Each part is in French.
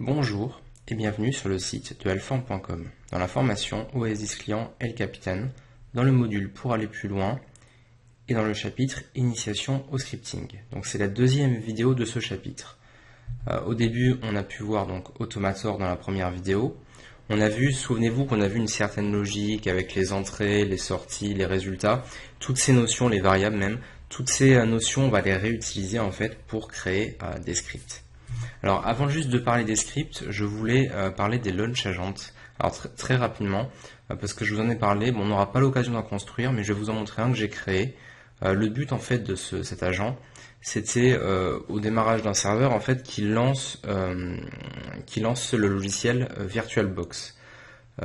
Bonjour et bienvenue sur le site de alform.com dans la formation Oasis Client El Capitan, dans le module pour aller plus loin et dans le chapitre Initiation au scripting. Donc c'est la deuxième vidéo de ce chapitre. Au début on a pu voir donc Automator dans la première vidéo. On a vu, souvenez-vous qu'on a vu une certaine logique avec les entrées, les sorties, les résultats, toutes ces notions, les variables même, toutes ces notions on va les réutiliser en fait pour créer des scripts. Alors avant juste de parler des scripts, je voulais parler des launch agents. Alors très rapidement, parce que je vous en ai parlé, bon, on n'aura pas l'occasion d'en construire, mais je vais vous en montrer un que j'ai créé. Le but en fait de cet agent, c'était au démarrage d'un serveur en fait qui lance le logiciel VirtualBox.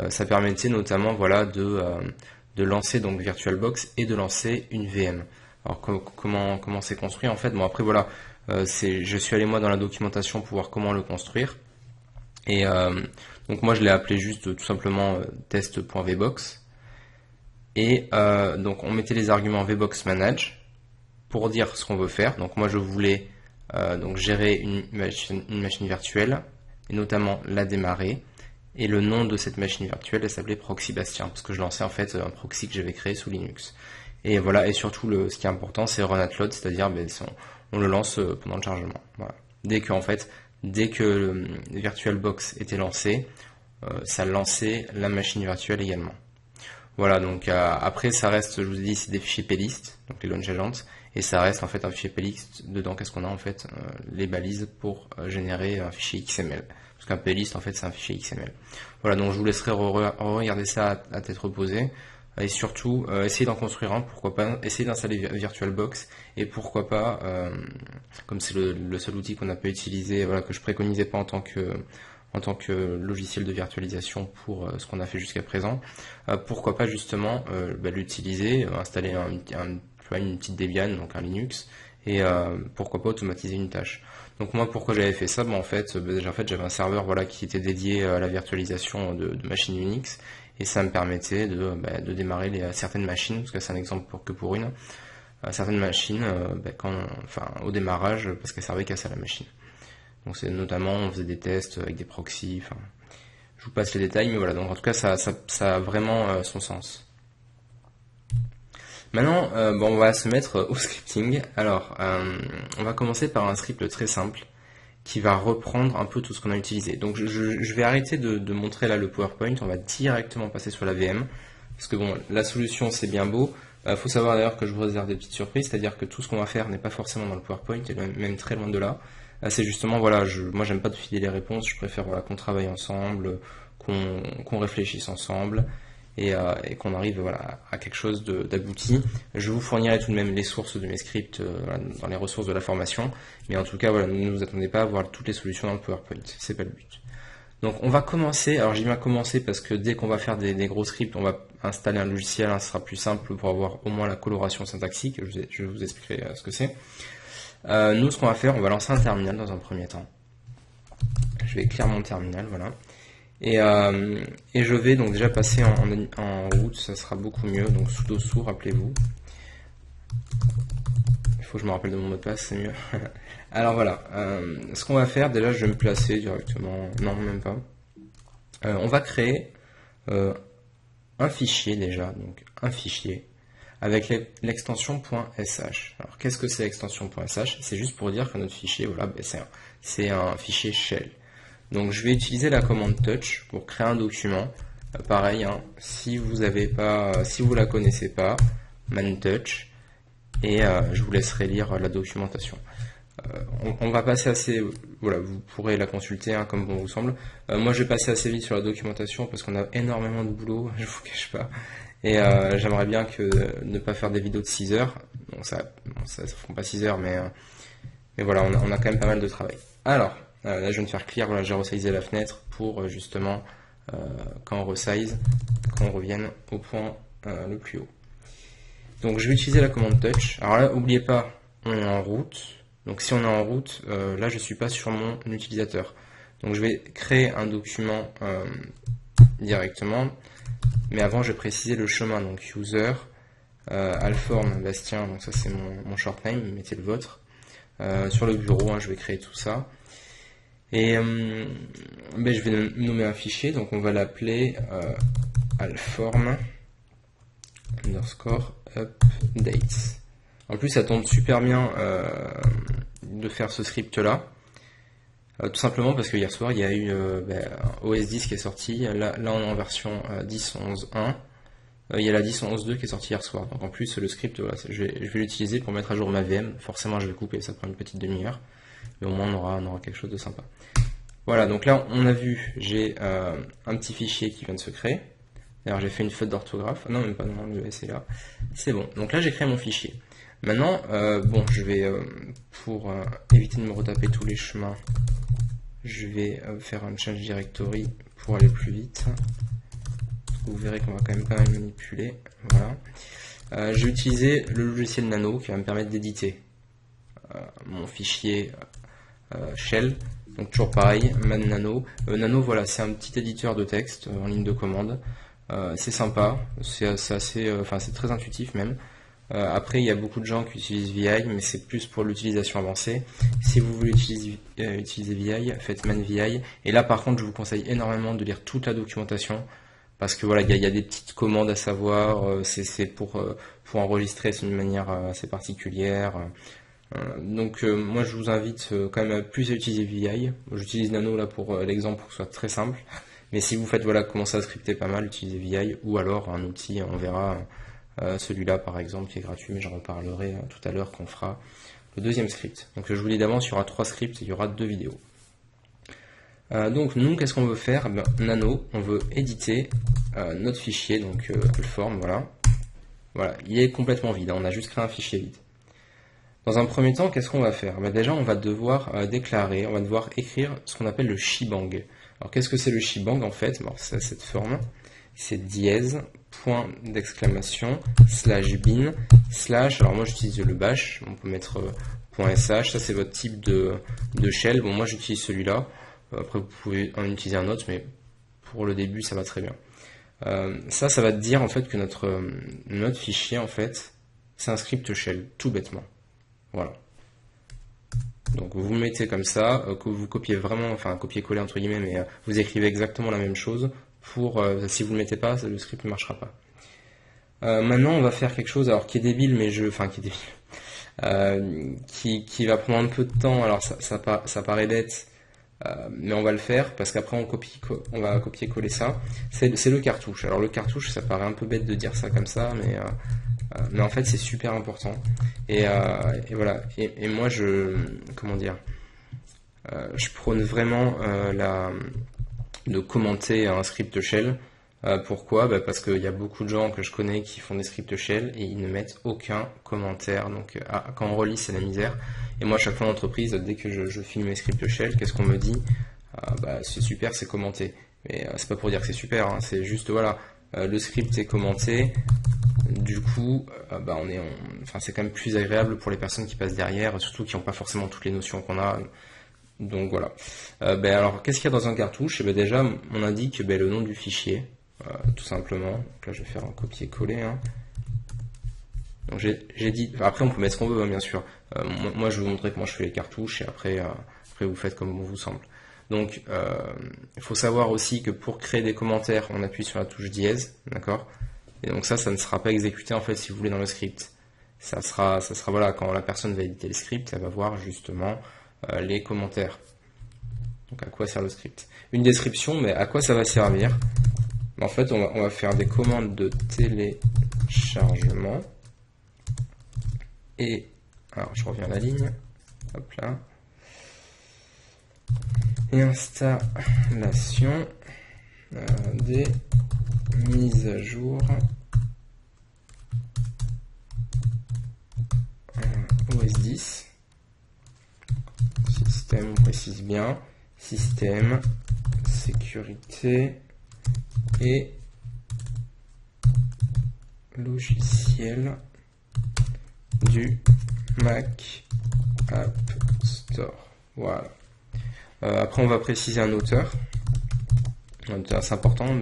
Ça permettait notamment voilà de lancer donc VirtualBox et de lancer une VM. Alors comment c'est construit en fait? Bon après voilà. Je suis allé moi dans la documentation pour voir comment le construire et donc moi je l'ai appelé juste tout simplement test.vbox et donc on mettait les arguments vbox manage pour dire ce qu'on veut faire. Donc moi je voulais donc gérer une machine virtuelle et notamment la démarrer, et le nom de cette machine virtuelle elle s'appelait Proxy Bastien parce que je lançais en fait un proxy que j'avais créé sous Linux. Et voilà, et surtout ce qui est important c'est run at load, c'est-à-dire on le lance pendant le chargement. Voilà. Dès que le VirtualBox était lancé, ça lançait la machine virtuelle également. Voilà, donc après ça reste, je vous ai dit, c'est des fichiers plist, donc les launch agents, et ça reste en fait un fichier plist. Dedans, qu'est-ce qu'on a en fait? Les balises pour générer un fichier XML. Parce qu'un plist en fait c'est un fichier XML. Voilà, donc je vous laisserai regarder ça à tête reposée. Et surtout, essayer d'en construire un, pourquoi pas, essayer d'installer VirtualBox, et pourquoi pas, comme c'est le seul outil qu'on n'a pas utilisé, voilà, que je préconisais pas en tant que logiciel de virtualisation pour ce qu'on a fait jusqu'à présent, pourquoi pas justement l'utiliser, installer une petite Debian, donc un Linux, et pourquoi pas automatiser une tâche. Donc moi pourquoi j'avais fait ça? En fait j'avais un serveur voilà qui était dédié à la virtualisation de machines Unix, et ça me permettait de démarrer certaines machines, parce que c'est un exemple que pour une, certaines machines au démarrage, parce qu'elles servaient qu'à ça la machine. Donc c'est notamment, on faisait des tests avec des proxys, je vous passe les détails, mais voilà, donc en tout cas ça a vraiment son sens. Maintenant, on va se mettre au scripting. Alors, on va commencer par un script très simple qui va reprendre un peu tout ce qu'on a utilisé. Donc je vais arrêter de montrer là le PowerPoint, on va directement passer sur la VM, parce que bon, la solution c'est bien beau, faut savoir d'ailleurs que je vous réserve des petites surprises, c'est-à-dire que tout ce qu'on va faire n'est pas forcément dans le PowerPoint, et même très loin de là. C'est justement, voilà, moi j'aime pas de filer les réponses, je préfère voilà, qu'on travaille ensemble, qu'on réfléchisse ensemble, et qu'on arrive voilà, à quelque chose d'abouti. Je vous fournirai tout de même les sources de mes scripts dans les ressources de la formation, mais en tout cas voilà, ne vous attendez pas à voir toutes les solutions dans le PowerPoint, c'est pas le but. Donc on va commencer, alors j'ai bien commencé parce que dès qu'on va faire des gros scripts, on va installer un logiciel, ce sera plus simple pour avoir au moins la coloration syntaxique, je vous expliquerai ce que c'est. Nous ce qu'on va faire, on va lancer un terminal dans un premier temps. Je vais écrire mon terminal, voilà. Et je vais donc déjà passer en route, ça sera beaucoup mieux, donc sudo su, rappelez-vous. Il faut que je me rappelle de mon mot de passe, c'est mieux. Alors voilà, ce qu'on va faire, déjà je vais me placer directement, non même pas. On va créer un fichier déjà, donc un fichier, avec l'extension .sh. Alors qu'est-ce que c'est l'extension .sh? C'est juste pour dire que notre fichier, voilà, c'est un fichier shell. Donc je vais utiliser la commande touch pour créer un document. Pareil, si vous la connaissez pas, man touch, et je vous laisserai lire la documentation. On va passer assez, voilà, vous pourrez la consulter comme bon vous semble. Moi je vais passer assez vite sur la documentation parce qu'on a énormément de boulot, je vous cache pas. Et j'aimerais bien ne pas faire des vidéos de 6 heures. Donc ça fera pas 6 heures, mais voilà, on a quand même pas mal de travail. Alors, là je vais me faire clear, voilà, j'ai resizé la fenêtre pour justement quand on resize, qu'on revienne au point le plus haut. Donc je vais utiliser la commande touch. Alors là, n'oubliez pas, on est en route. Donc si on est en route, là je suis pas sur mon utilisateur. Donc je vais créer un document directement. Mais avant je vais préciser le chemin. Donc user, alform Bastien, donc ça c'est mon short name, mettez le vôtre. Sur le bureau, je vais créer tout ça. Et je vais nommer un fichier, donc on va l'appeler alform underscore updates. En plus, ça tombe super bien de faire ce script là. Tout simplement parce que hier soir il y a eu OS 10 qui est sorti, là on est en version 10.11.1, il y a la 10.11.2 qui est sortie hier soir, donc en plus le script, voilà, je vais l'utiliser pour mettre à jour ma VM, forcément je vais couper, ça prend une petite demi-heure, mais au moins on aura quelque chose de sympa. Voilà, donc là on a vu, j'ai un petit fichier qui vient de se créer, d'ailleurs j'ai fait une faute d'orthographe, non même pas, non, le S est là, c'est bon, donc là j'ai créé mon fichier. Maintenant, je vais, pour éviter de me retaper tous les chemins, je vais faire un change directory pour aller plus vite. Vous verrez qu'on va quand même pas mal manipuler. Voilà. Je vais utiliser le logiciel Nano qui va me permettre d'éditer mon fichier shell. Donc toujours pareil, man Nano. Nano, voilà, c'est un petit éditeur de texte en ligne de commande. C'est sympa, c'est assez, c'est très intuitif même. Après, il y a beaucoup de gens qui utilisent VI, mais c'est plus pour l'utilisation avancée. Si vous voulez utiliser VI, faites man VI. Et là, par contre, je vous conseille énormément de lire toute la documentation, parce que voilà, il y a des petites commandes à savoir. C'est pour enregistrer, c'est une manière assez particulière. Donc, moi, je vous invite quand même plus à utiliser VI. J'utilise Nano là pour l'exemple pour que ce soit très simple. Mais si vous faites commencer à scripter pas mal, utilisez VI ou alors un outil, on verra. Celui-là par exemple qui est gratuit, mais j'en reparlerai tout à l'heure quand on fera le deuxième script. Donc je vous dis d'avance, il y aura 3 scripts et il y aura 2 vidéos. Donc nous, qu'est-ce qu'on veut faire? Nano, on veut éditer notre fichier, donc alform, voilà, il est complètement vide, on a juste créé un fichier vide. Dans un premier temps, qu'est-ce qu'on va faire? Déjà on va devoir déclarer, on va devoir écrire ce qu'on appelle le shebang. Alors qu'est-ce que c'est le shebang en fait? C'est cette forme, c'est dièse, point d'exclamation, slash bin, slash, alors moi j'utilise le bash, on peut mettre .sh, ça c'est votre type de shell, bon moi j'utilise celui-là, après vous pouvez en utiliser un autre, mais pour le début ça va très bien. Ça va te dire en fait que notre fichier en fait, c'est un script shell, tout bêtement, voilà. Donc vous le mettez comme ça, que vous copiez vraiment, enfin copier-coller entre guillemets, mais vous écrivez exactement la même chose. Si vous ne le mettez pas, le script ne marchera pas. Maintenant, on va faire quelque chose, alors qui est débile, mais qui va prendre un peu de temps. Alors ça paraît bête, mais on va le faire parce qu'après on va copier-coller ça. C'est le cartouche. Alors le cartouche, ça paraît un peu bête de dire ça comme ça, mais en fait c'est super important. Et voilà. Et moi je prône vraiment de commenter un script shell. Pourquoi? Parce qu'il y a beaucoup de gens que je connais qui font des scripts shell et ils ne mettent aucun commentaire. Donc quand on relit, c'est la misère. Et moi, à chaque fois en entreprise, dès que je filme mes scripts shell, qu'est-ce qu'on me dit? C'est super, c'est commenté. Mais c'est pas pour dire que c'est super, hein, c'est juste voilà, le script est commenté. Du coup, c'est quand même plus agréable pour les personnes qui passent derrière, surtout qui n'ont pas forcément toutes les notions qu'on a. Donc voilà. Alors, qu'est-ce qu'il y a dans un cartouche? Déjà, on indique le nom du fichier, tout simplement. Donc là, je vais faire un copier-coller. Hein. Donc j'ai dit. Après, on peut mettre ce qu'on veut, hein, bien sûr. Moi, je vais vous montrer comment je fais les cartouches et après vous faites comme bon vous semble. Donc, il faut savoir aussi que pour créer des commentaires, on appuie sur la touche dièse, d'accord? Et donc ça ne sera pas exécuté en fait si vous voulez dans le script. Ça sera voilà, quand la personne va éditer le script, elle va voir justement les commentaires. Donc à quoi sert le script? Une description, mais à quoi ça va servir? En fait, on va faire des commandes de téléchargement. Et alors je reviens à la ligne. Hop là. Et installation des mises à jour OS 10. Système, on précise bien. Système, sécurité et logiciel du Mac App Store. Voilà. Après, on va préciser un auteur. Un auteur, c'est important,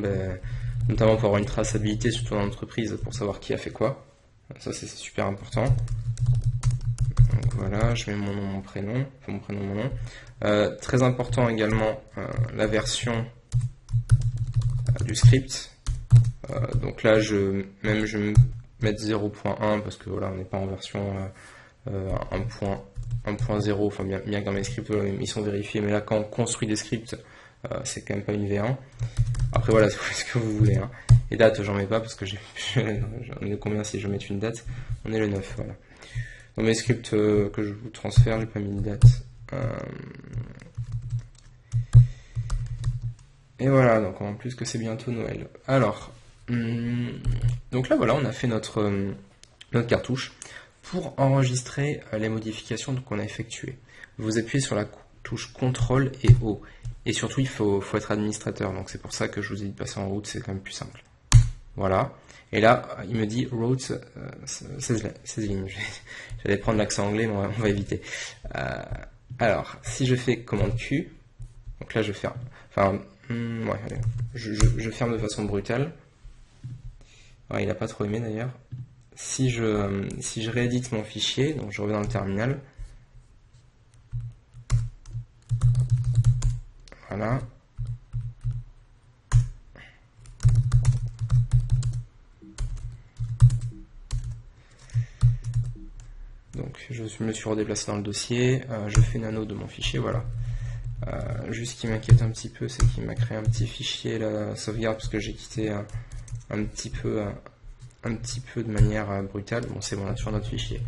notamment pour avoir une traçabilité, surtout dans l'entreprise, pour savoir qui a fait quoi. Ça, c'est super important. Donc voilà, je mets mon nom, mon prénom, enfin mon prénom, mon nom. Très important également, la version du script. Donc là, je vais mettre 0.1 parce que voilà, on n'est pas en version 1.0, enfin bien que dans mes scripts, voilà, ils sont vérifiés, mais là, quand on construit des scripts, c'est quand même pas une V1. Après voilà, c'est ce que vous voulez. Hein. Et date, j'en mets pas parce que j'en ai combien si je mets une date? On est le 9, voilà. Dans mes scripts que je vous transfère, j'ai pas mis de date. Et voilà, donc en plus que c'est bientôt Noël. Alors, donc là voilà, on a fait notre cartouche pour enregistrer les modifications qu'on a effectuées. Vous appuyez sur la touche CTRL et O. Et surtout, il faut être administrateur. Donc c'est pour ça que je vous ai dit de passer en route, c'est quand même plus simple. Voilà. Et là, il me dit route 16 lignes. J'allais prendre l'accent anglais, mais on va éviter. Alors, si je fais commande Q, donc là je ferme. Enfin, ouais, allez, je ferme de façon brutale. Ouais, il n'a pas trop aimé d'ailleurs. Si je réédite mon fichier, donc je reviens dans le terminal. Voilà. Donc je me suis redéplacé dans le dossier, je fais nano de mon fichier, voilà. Juste ce qui m'inquiète un petit peu, c'est qu'il m'a créé un petit fichier la sauvegarde parce que j'ai quitté un petit peu de manière brutale. Bon, c'est bon, là sur notre fichier.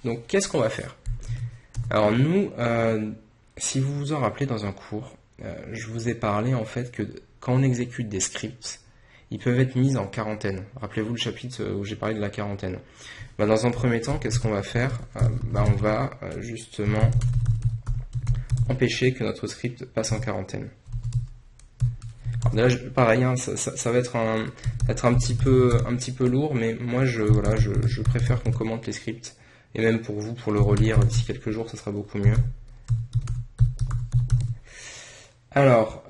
Donc qu'est-ce qu'on va faire? Alors nous, si vous vous en rappelez dans un cours, je vous ai parlé en fait que quand on exécute des scripts, ils peuvent être mis en quarantaine. Rappelez-vous le chapitre où j'ai parlé de la quarantaine. Dans un premier temps, qu'est-ce qu'on va faire? On va justement empêcher que notre script passe en quarantaine. Alors là, pareil, hein, ça va être un petit peu lourd, mais moi je préfère qu'on commente les scripts. Et même pour vous, pour le relire d'ici quelques jours, ça sera beaucoup mieux. Alors,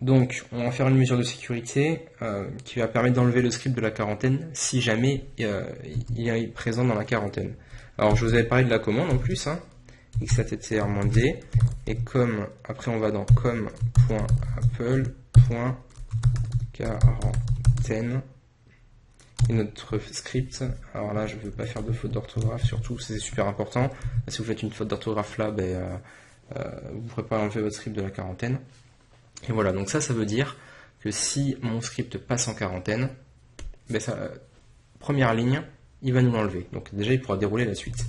donc, on va faire une mesure de sécurité qui va permettre d'enlever le script de la quarantaine si jamais il est présent dans la quarantaine. Alors, je vous avais parlé de la commande en plus, hein, xattr-d, et comme, après on va dans com.apple.quarantaine, et notre script, alors là je ne veux pas faire de faute d'orthographe, surtout c'est super important, si vous faites une faute d'orthographe là, vous ne pourrez pas enlever votre script de la quarantaine. Et voilà, donc ça veut dire que si mon script passe en quarantaine, première ligne, il va nous l'enlever. Donc déjà, il pourra dérouler la suite.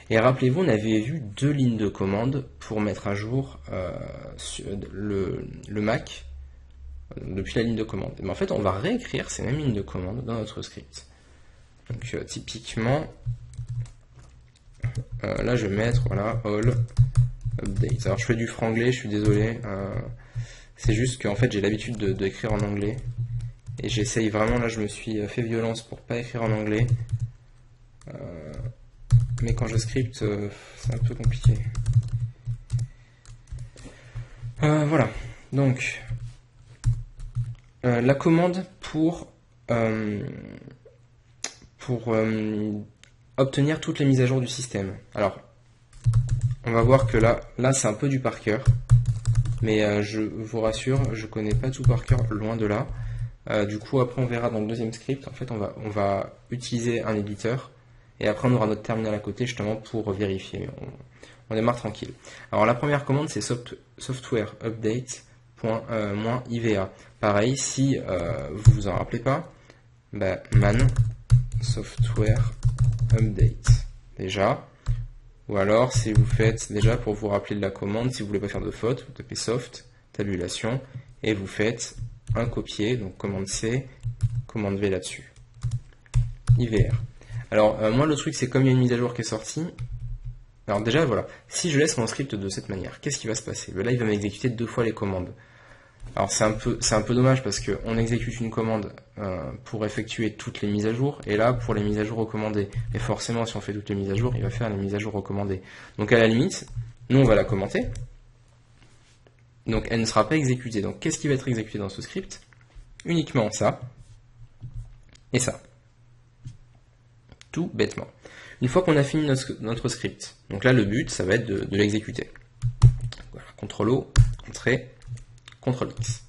Et rappelez-vous, on avait vu 2 lignes de commande pour mettre à jour le Mac depuis la ligne de commande. Mais en fait, on va réécrire ces mêmes lignes de commande dans notre script. Donc typiquement, là je vais mettre, voilà, all update. Alors je fais du franglais, je suis désolé. C'est juste qu'en fait j'ai l'habitude d'écrire en anglais et j'essaye vraiment, là je me suis fait violence pour pas écrire en anglais, mais quand je scripte c'est un peu compliqué. Voilà, donc la commande pour obtenir toutes les mises à jour du système. Alors on va voir que là c'est un peu du par cœur. Mais je vous rassure, je connais pas tout par cœur, loin de là. Du coup, après, on verra dans le deuxième script. En fait, on va utiliser un éditeur. Et après, on aura notre terminal à côté, justement, pour vérifier. Mais on démarre tranquille. Alors, la première commande, c'est software update.-iva. Pareil, si vous vous en rappelez pas, man software update. Déjà. Ou alors, si vous faites, déjà pour vous rappeler de la commande, si vous voulez pas faire de faute, vous tapez soft, tabulation, et vous faites un copier, donc commande C, commande V là-dessus. IVR. Alors, moi le truc c'est comme il y a une mise à jour qui est sortie, alors déjà voilà, si je laisse mon script de cette manière, qu'est-ce qui va se passer? Là il va m'exécuter 2 fois les commandes. Alors c'est un peu dommage parce qu'on exécute une commande pour effectuer toutes les mises à jour, et là pour les mises à jour recommandées. Et forcément si on fait toutes les mises à jour, il va faire les mises à jour recommandées. Donc à la limite, nous on va la commenter, donc elle ne sera pas exécutée. Donc qu'est-ce qui va être exécuté dans ce script? Uniquement ça, et ça. Tout bêtement. Une fois qu'on a fini notre script, donc là le but ça va être de l'exécuter. Voilà, CTRL O, entrée, CTRL X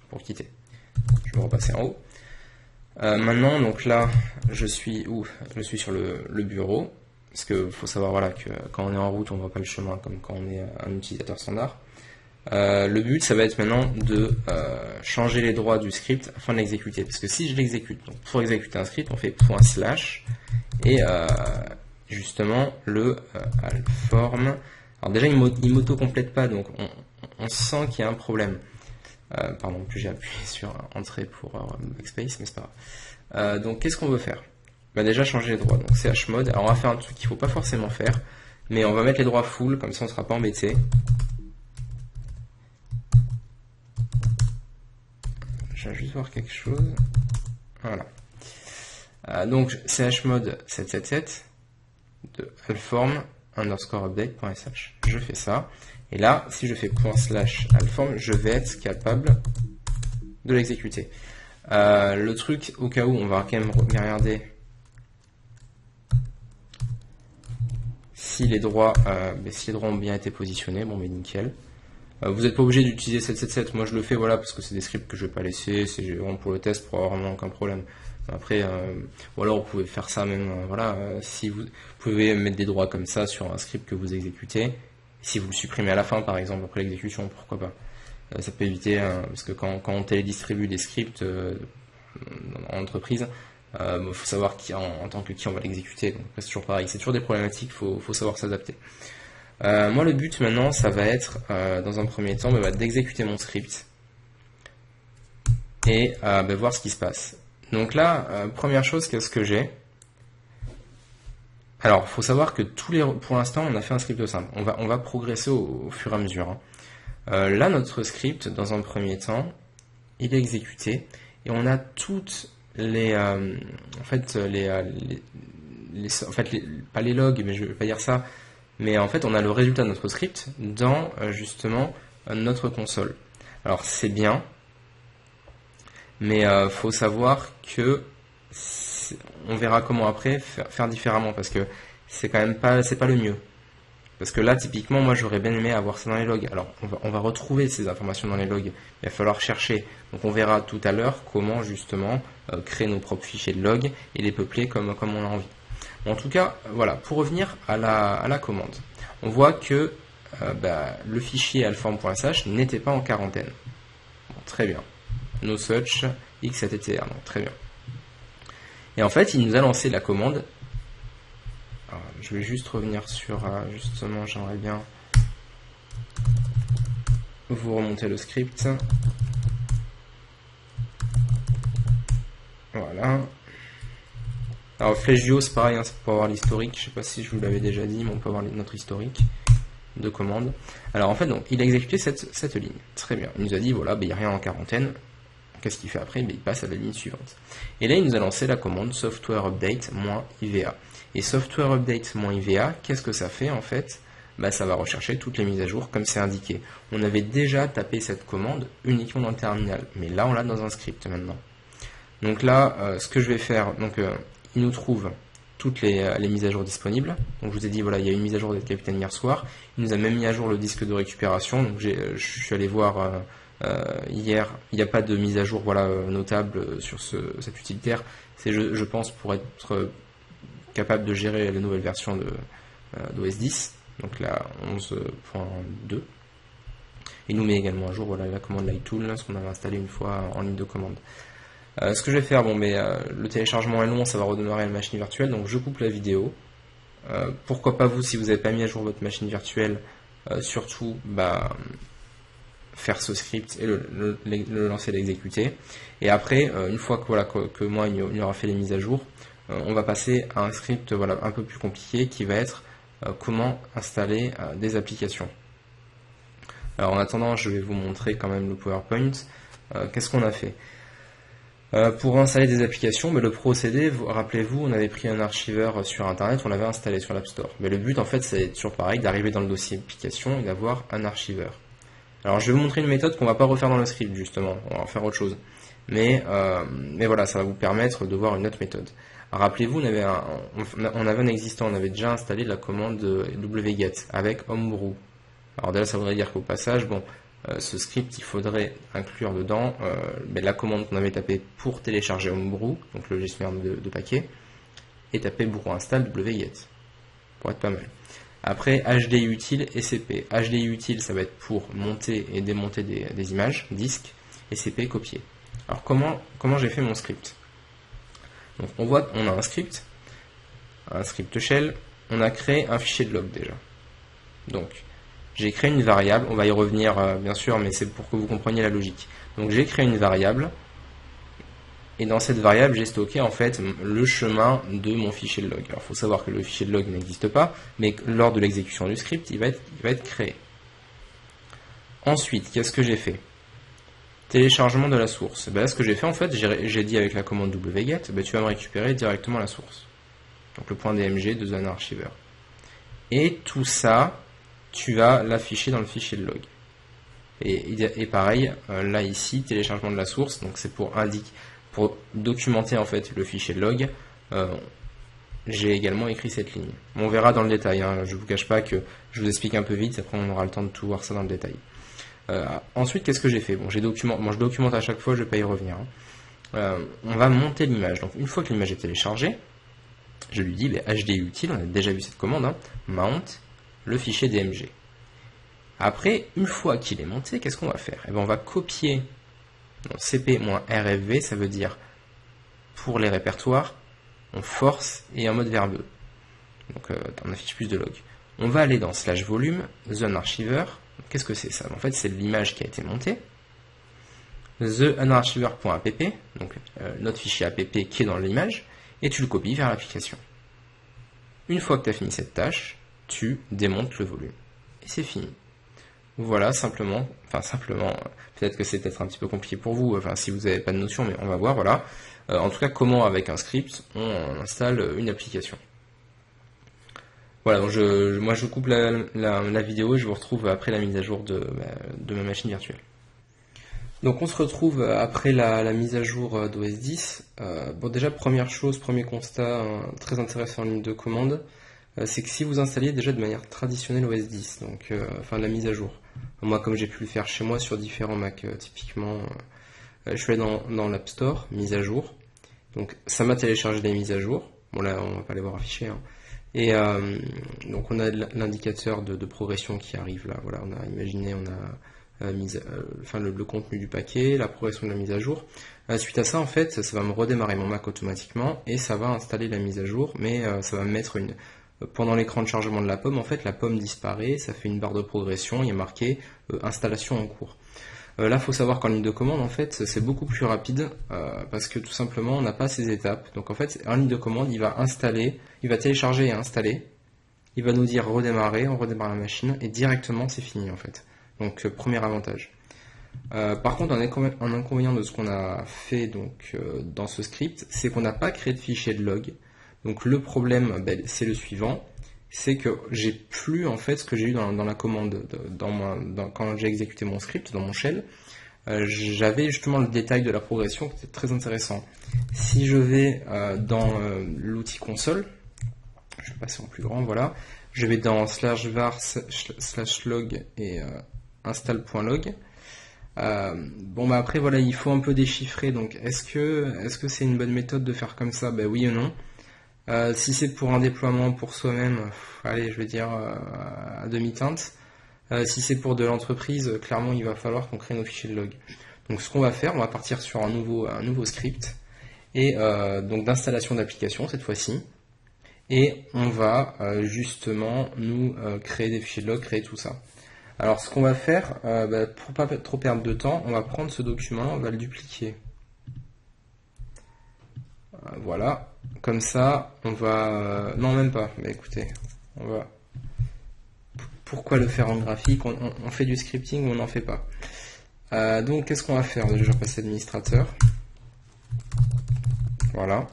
pour quitter. Je vais repasser en haut. Maintenant, donc là, je suis sur le bureau, parce que faut savoir voilà que quand on est en route, on ne voit pas le chemin comme quand on est un utilisateur standard. Le but, ça va être maintenant de changer les droits du script afin de l'exécuter. Parce que si je l'exécute, donc pour exécuter un script, on fait / et justement le alform. Alors déjà, il m'auto-complète pas, donc on sent qu'il y a un problème. Pardon, puis j'ai appuyé sur entrée pour backspace, mais c'est pas grave. Donc qu'est-ce qu'on veut faire? Bah déjà changer les droits, donc chmod. Alors on va faire un truc qu'il faut pas forcément faire, mais on va mettre les droits full, comme ça on sera pas embêté. Je vais juste voir quelque chose. Voilà. Donc chmod 777 de alform _update.sh. Je fais ça. Et là, si je fais / alform, je vais être capable de l'exécuter. Le truc, au cas où, on va quand même regarder si les droits ont bien été positionnés. Bon, mais nickel. Vous n'êtes pas obligé d'utiliser 777. Moi, je le fais, voilà, parce que c'est des scripts que je vais pas laisser. C'est vraiment pour le test, pour avoir vraiment aucun problème. Après, ou alors vous pouvez faire ça même, voilà, si vous pouvez mettre des droits comme ça sur un script que vous exécutez. Si vous le supprimez à la fin, par exemple, après l'exécution, pourquoi pas. Ça peut éviter, parce que quand on télédistribue des scripts en entreprise, faut savoir en tant que qui on va l'exécuter. Donc c'est toujours pareil, c'est toujours des problématiques, faut savoir s'adapter. Moi, le but maintenant, ça va être, dans un premier temps, d'exécuter mon script et voir ce qui se passe. Donc là, première chose, qu'est-ce que j'ai? Alors, faut savoir que pour l'instant, on a fait un script simple. On va progresser au fur et à mesure. Hein. Là, notre script, dans un premier temps, il est exécuté et on a toutes les, pas les logs, mais je vais pas dire ça. Mais en fait, on a le résultat de notre script dans justement notre console. Alors, c'est bien, mais faut savoir que on verra comment après faire différemment, parce que c'est quand même pas le mieux. Parce que là, typiquement, moi j'aurais bien aimé avoir ça dans les logs. Alors on va retrouver ces informations dans les logs, il va falloir chercher. Donc on verra tout à l'heure comment justement créer nos propres fichiers de log et les peupler comme on a envie. En tout cas, voilà, pour revenir à la commande, on voit que le fichier alform.sh n'était pas en quarantaine. Bon, très bien. No such x7etr, donc très bien. Et en fait, il nous a lancé la commande. Alors, je vais juste revenir sur, justement, j'aimerais bien vous remonter le script. Voilà. Alors, flèche du haut, c'est pareil, hein, c'est pour avoir l'historique. Je ne sais pas si je vous l'avais déjà dit, mais on peut avoir notre historique de commande. Alors, en fait, donc, il a exécuté cette ligne. Très bien. Il nous a dit, voilà, il n'y a rien en quarantaine. Qu'est-ce qu'il fait après? Il passe à la ligne suivante. Et là, il nous a lancé la commande software update -iva. Et software update -iva, qu'est-ce que ça fait en fait? Ça va rechercher toutes les mises à jour comme c'est indiqué. On avait déjà tapé cette commande uniquement dans le terminal, mais là, on l'a dans un script maintenant. Donc là, ce que je vais faire, il nous trouve toutes les mises à jour disponibles. Donc je vous ai dit, voilà, il y a une mise à jour d'être capitaine hier soir. Il nous a même mis à jour le disque de récupération. Donc je suis allé voir hier, il n'y a pas de mise à jour notable sur cet utilitaire. C'est, je pense, pour être capable de gérer les nouvelles versions d'OS 10, donc la 11.2. Il nous met également à jour la commande Lightool, ce qu'on avait installé une fois en ligne de commande. Ce que je vais faire, le téléchargement est long, ça va redémarrer la machine virtuelle, donc je coupe la vidéo. Pourquoi pas vous, si vous n'avez pas mis à jour votre machine virtuelle, surtout faire ce script et le lancer, l'exécuter. Et après, une fois que moi il aura fait les mises à jour, on va passer à un script un peu plus compliqué qui va être comment installer des applications. Alors en attendant, je vais vous montrer quand même le PowerPoint. Qu'est-ce qu'on a fait? Pour installer des applications, le procédé, rappelez-vous, on avait pris un archiveur sur internet, on l'avait installé sur l'App Store. Mais le but en fait, c'est toujours pareil, d'arriver dans le dossier application et d'avoir un archiveur. Alors je vais vous montrer une méthode qu'on va pas refaire dans le script justement, on va faire autre chose. Mais voilà, ça va vous permettre de voir une autre méthode. Rappelez-vous, on avait un existant, on avait déjà installé la commande wget avec homebrew. Alors là, ça voudrait dire qu'au passage, bon, ce script, il faudrait inclure dedans la commande qu'on avait tapée pour télécharger homebrew, donc le gestionnaire de paquets, et taper brew install wget, pour être pas mal. Après, HDI utile et CP. HDI utile, ça va être pour monter et démonter des images, disques, et CP copier. Alors comment j'ai fait mon script? Donc on voit qu'on a un script shell, on a créé un fichier de log déjà. Donc j'ai créé une variable, on va y revenir bien sûr, mais c'est pour que vous compreniez la logique. Donc j'ai créé une variable, et dans cette variable, j'ai stocké en fait le chemin de mon fichier de log. Alors il faut savoir que le fichier de log n'existe pas, mais lors de l'exécution du script, il va être créé. Ensuite, qu'est-ce que j'ai fait? Téléchargement de la source. Ben là, ce que j'ai fait en fait, j'ai dit avec la commande wget, ben, tu vas me récupérer directement la source. Donc le point DMG de Zone Archiver. Et tout ça, tu vas l'afficher dans le fichier de log. Et pareil, là ici, téléchargement de la source, donc c'est pour documenter en fait le fichier de log. J'ai également écrit cette ligne. On verra dans le détail, hein, je ne vous cache pas que je vous explique un peu vite, après on aura le temps de tout voir ça dans le détail. Ensuite, qu'est-ce que j'ai fait? Bon, je documente à chaque fois, je ne vais pas y revenir. On va monter l'image. Donc, une fois que l'image est téléchargée, je lui dis HDI utile, on a déjà vu cette commande, hein, mount le fichier DMG. Après, une fois qu'il est monté, qu'est-ce qu'on va faire? On va copier cp-rfv, ça veut dire pour les répertoires, on force et en mode verbeux. Donc, on affiche plus de log. On va aller dans /volume, zone archiver. Qu'est-ce que c'est ça? En fait, c'est l'image qui a été montée. The unarchiver.app, donc notre fichier app qui est dans l'image, et tu le copies vers l'application. Une fois que tu as fini cette tâche, tu démontes le volume. Et c'est fini. Voilà, simplement, peut-être que c'est peut-être un petit peu compliqué pour vous, si vous n'avez pas de notion, mais on va voir, voilà. En tout cas, comment avec un script, on installe une application. Voilà, donc moi je coupe la vidéo et je vous retrouve après la mise à jour de ma machine virtuelle. Donc on se retrouve après la mise à jour d'OS 10. Bon, déjà, première chose, premier constat très intéressant en ligne de commande, c'est que si vous installez déjà de manière traditionnelle OS 10, donc la mise à jour, moi comme j'ai pu le faire chez moi sur différents Mac, typiquement, je suis allé dans l'App Store, mise à jour, donc ça m'a téléchargé les mises à jour, bon là on va pas les voir affichées, hein. Et donc on a l'indicateur de progression qui arrive là, voilà, on a imaginé, on a le contenu du paquet, la progression de la mise à jour. Suite à ça, en fait, ça va me redémarrer mon Mac automatiquement et ça va installer la mise à jour, mais ça va me mettre pendant l'écran de chargement de la pomme, en fait, la pomme disparaît, ça fait une barre de progression, il y a marqué installation en cours. Là, il faut savoir qu'en ligne de commande, en fait, c'est beaucoup plus rapide parce que tout simplement, on n'a pas ces étapes. Donc, en fait, en ligne de commande, il va télécharger et installer. Il va nous dire redémarrer, on redémarre la machine et directement, c'est fini, en fait. Donc, premier avantage. Par contre, un inconvénient de ce qu'on a fait donc dans ce script, c'est qu'on n'a pas créé de fichier de log. Donc, le problème, c'est le suivant. C'est que j'ai plus en fait ce que j'ai eu dans la commande quand j'ai exécuté mon script dans mon shell. J'avais justement le détail de la progression qui était très intéressant. Si je vais dans l'outil console, je vais passer en plus grand, voilà, je vais dans /var/log et install.log. Après voilà, il faut un peu déchiffrer, donc est-ce que c'est une bonne méthode de faire comme ça? Oui ou non. Si c'est pour un déploiement pour soi-même, allez, je vais dire à demi-teinte. Si c'est pour de l'entreprise, clairement, il va falloir qu'on crée nos fichiers de log. Donc, ce qu'on va faire, on va partir sur un nouveau script et donc d'installation d'application cette fois-ci. Et on va justement nous créer des fichiers de log, créer tout ça. Alors, ce qu'on va faire, pour pas trop perdre de temps, on va prendre ce document, on va le dupliquer. Voilà. Comme ça, on va... non, même pas. Mais écoutez, on va... Pourquoi le faire en graphique? On fait du scripting ou on n'en fait pas. Donc, qu'est-ce qu'on va faire? Je vais repasser administrateur. Voilà.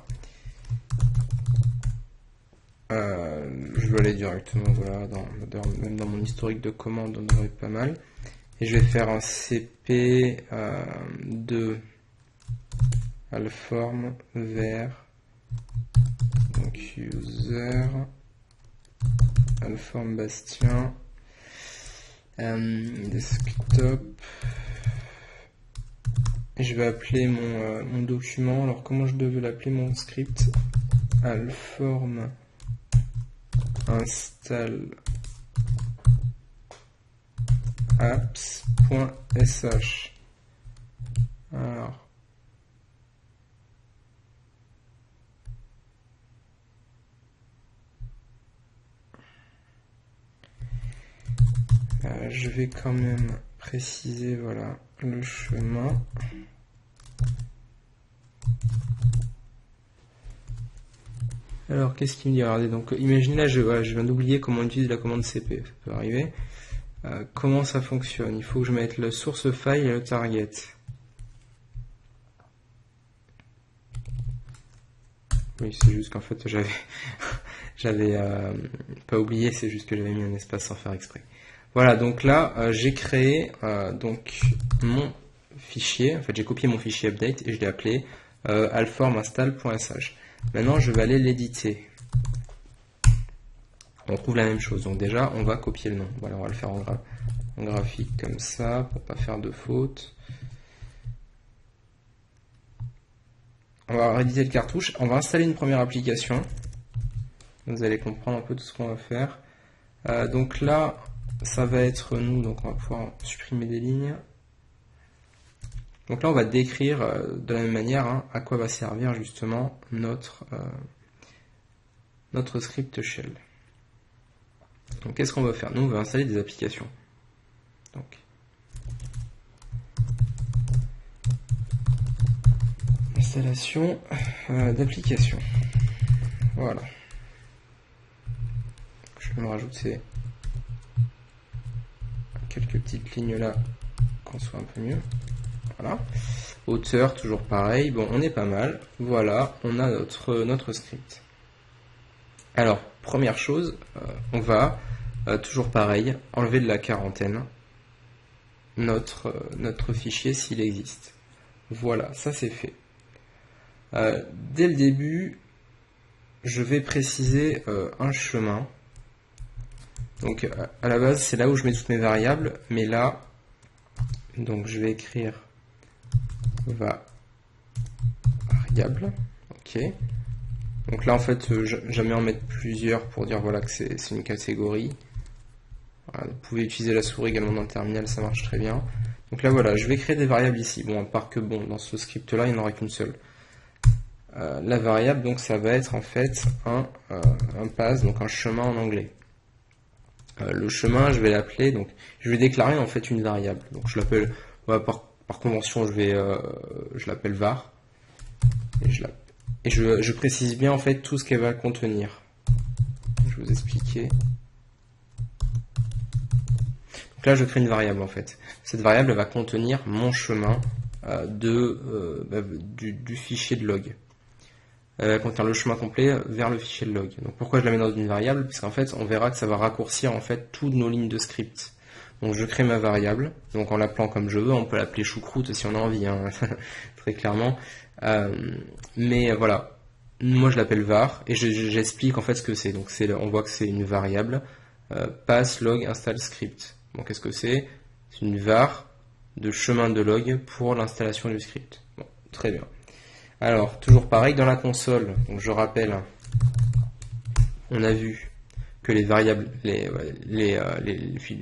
Je vais aller directement, voilà, même dans mon historique de commande, on aurait pas mal. Et je vais faire un cp de alform vers user Alform Bastien desktop. Et je vais appeler mon document. Alors comment je devais l'appeler mon script? Alform install apps.sh. Alors je vais quand même préciser, voilà, le chemin. Alors, qu'est-ce qu'il me dit? Regardez, donc imaginez là, je viens d'oublier comment on utilise la commande cp, ça peut arriver. Comment ça fonctionne? Il faut que je mette le source file et le target. Oui, c'est juste qu'en fait, j'avais pas oublié, c'est juste que j'avais mis un espace sans faire exprès. Voilà, donc là, j'ai créé donc mon fichier. En fait, j'ai copié mon fichier update et je l'ai appelé alform-install.sh. Maintenant, je vais aller l'éditer. On trouve la même chose. Donc déjà, on va copier le nom. Voilà, on va le faire en graphique comme ça pour pas faire de faute. On va rééditer le cartouche. On va installer une première application. Vous allez comprendre un peu tout ce qu'on va faire. Donc là, ça va être nous. Donc on va pouvoir supprimer des lignes. Donc là, on va décrire de la même manière à quoi va servir justement notre script shell. Donc qu'est-ce qu'on va faire? Nous, on va installer des applications. Donc, installation d'applications. Voilà. Je vais me rajouter quelques petites lignes là, qu'on soit un peu mieux. Voilà. Auteur, toujours pareil. Bon, on est pas mal. Voilà, on a notre script. Alors, première chose, on va, toujours pareil, enlever de la quarantaine notre fichier s'il existe. Voilà, ça c'est fait. Dès le début, je vais préciser un chemin. Donc, à la base, c'est là où je mets toutes mes variables, mais là, donc je vais écrire variable, ok. Donc là en fait j'aime en mettre plusieurs pour dire voilà que c'est une catégorie. Voilà, vous pouvez utiliser la souris également dans le terminal, ça marche très bien. Donc là voilà, je vais créer des variables ici. Bon, à part que bon, dans ce script là il n'y en aura qu'une seule. La variable donc ça va être en fait un path, donc un chemin en anglais. Le chemin je vais l'appeler, donc je vais déclarer en fait une variable. Donc je l'appelle, voilà, par convention je l'appelle var. Et je précise bien en fait tout ce qu'elle va contenir. Je vais vous expliquer. Donc là je crée une variable en fait. Cette variable va contenir mon chemin du fichier de log. Elle va contenir le chemin complet vers le fichier de log. Donc pourquoi je la mets dans une variable? Parce qu'en fait on verra que ça va raccourcir en fait toutes nos lignes de script. Donc je crée ma variable, donc en l'appelant comme je veux, on peut l'appeler choucroute si on a envie, très clairement. Mais voilà, moi je l'appelle var et j'explique en fait ce que c'est. Donc on voit que c'est une variable pass log install script. Bon, qu'est-ce que c'est? C'est une var de chemin de log pour l'installation du script. Bon, très bien. Alors toujours pareil dans la console. Donc je rappelle, on a vu que les variables, les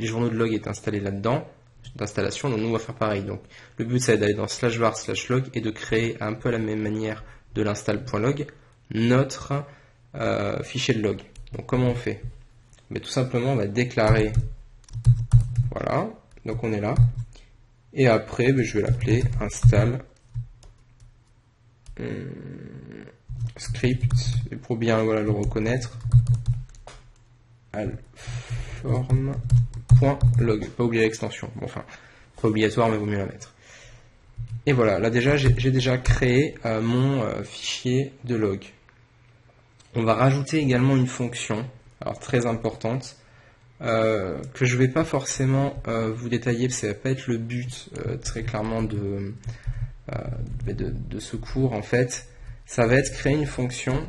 journaux de log est installé là-dedans, d'installation, donc nous on va faire pareil. Donc le but c'est d'aller dans /var/log et de créer un peu à la même manière de l'install.log notre fichier de log. Donc comment on fait? Mais tout simplement on va déclarer, voilà, donc on est là, et après je vais l'appeler install script, et pour bien voilà, le reconnaître, alform.log, pas oublier l'extension, bon, enfin, pas obligatoire mais vaut mieux la mettre. Et voilà, là déjà j'ai déjà créé mon fichier de log. On va rajouter également une fonction, alors très importante, que je vais pas forcément vous détailler, parce que ça va pas être le but très clairement de ce cours en fait. Ça va être créer une fonction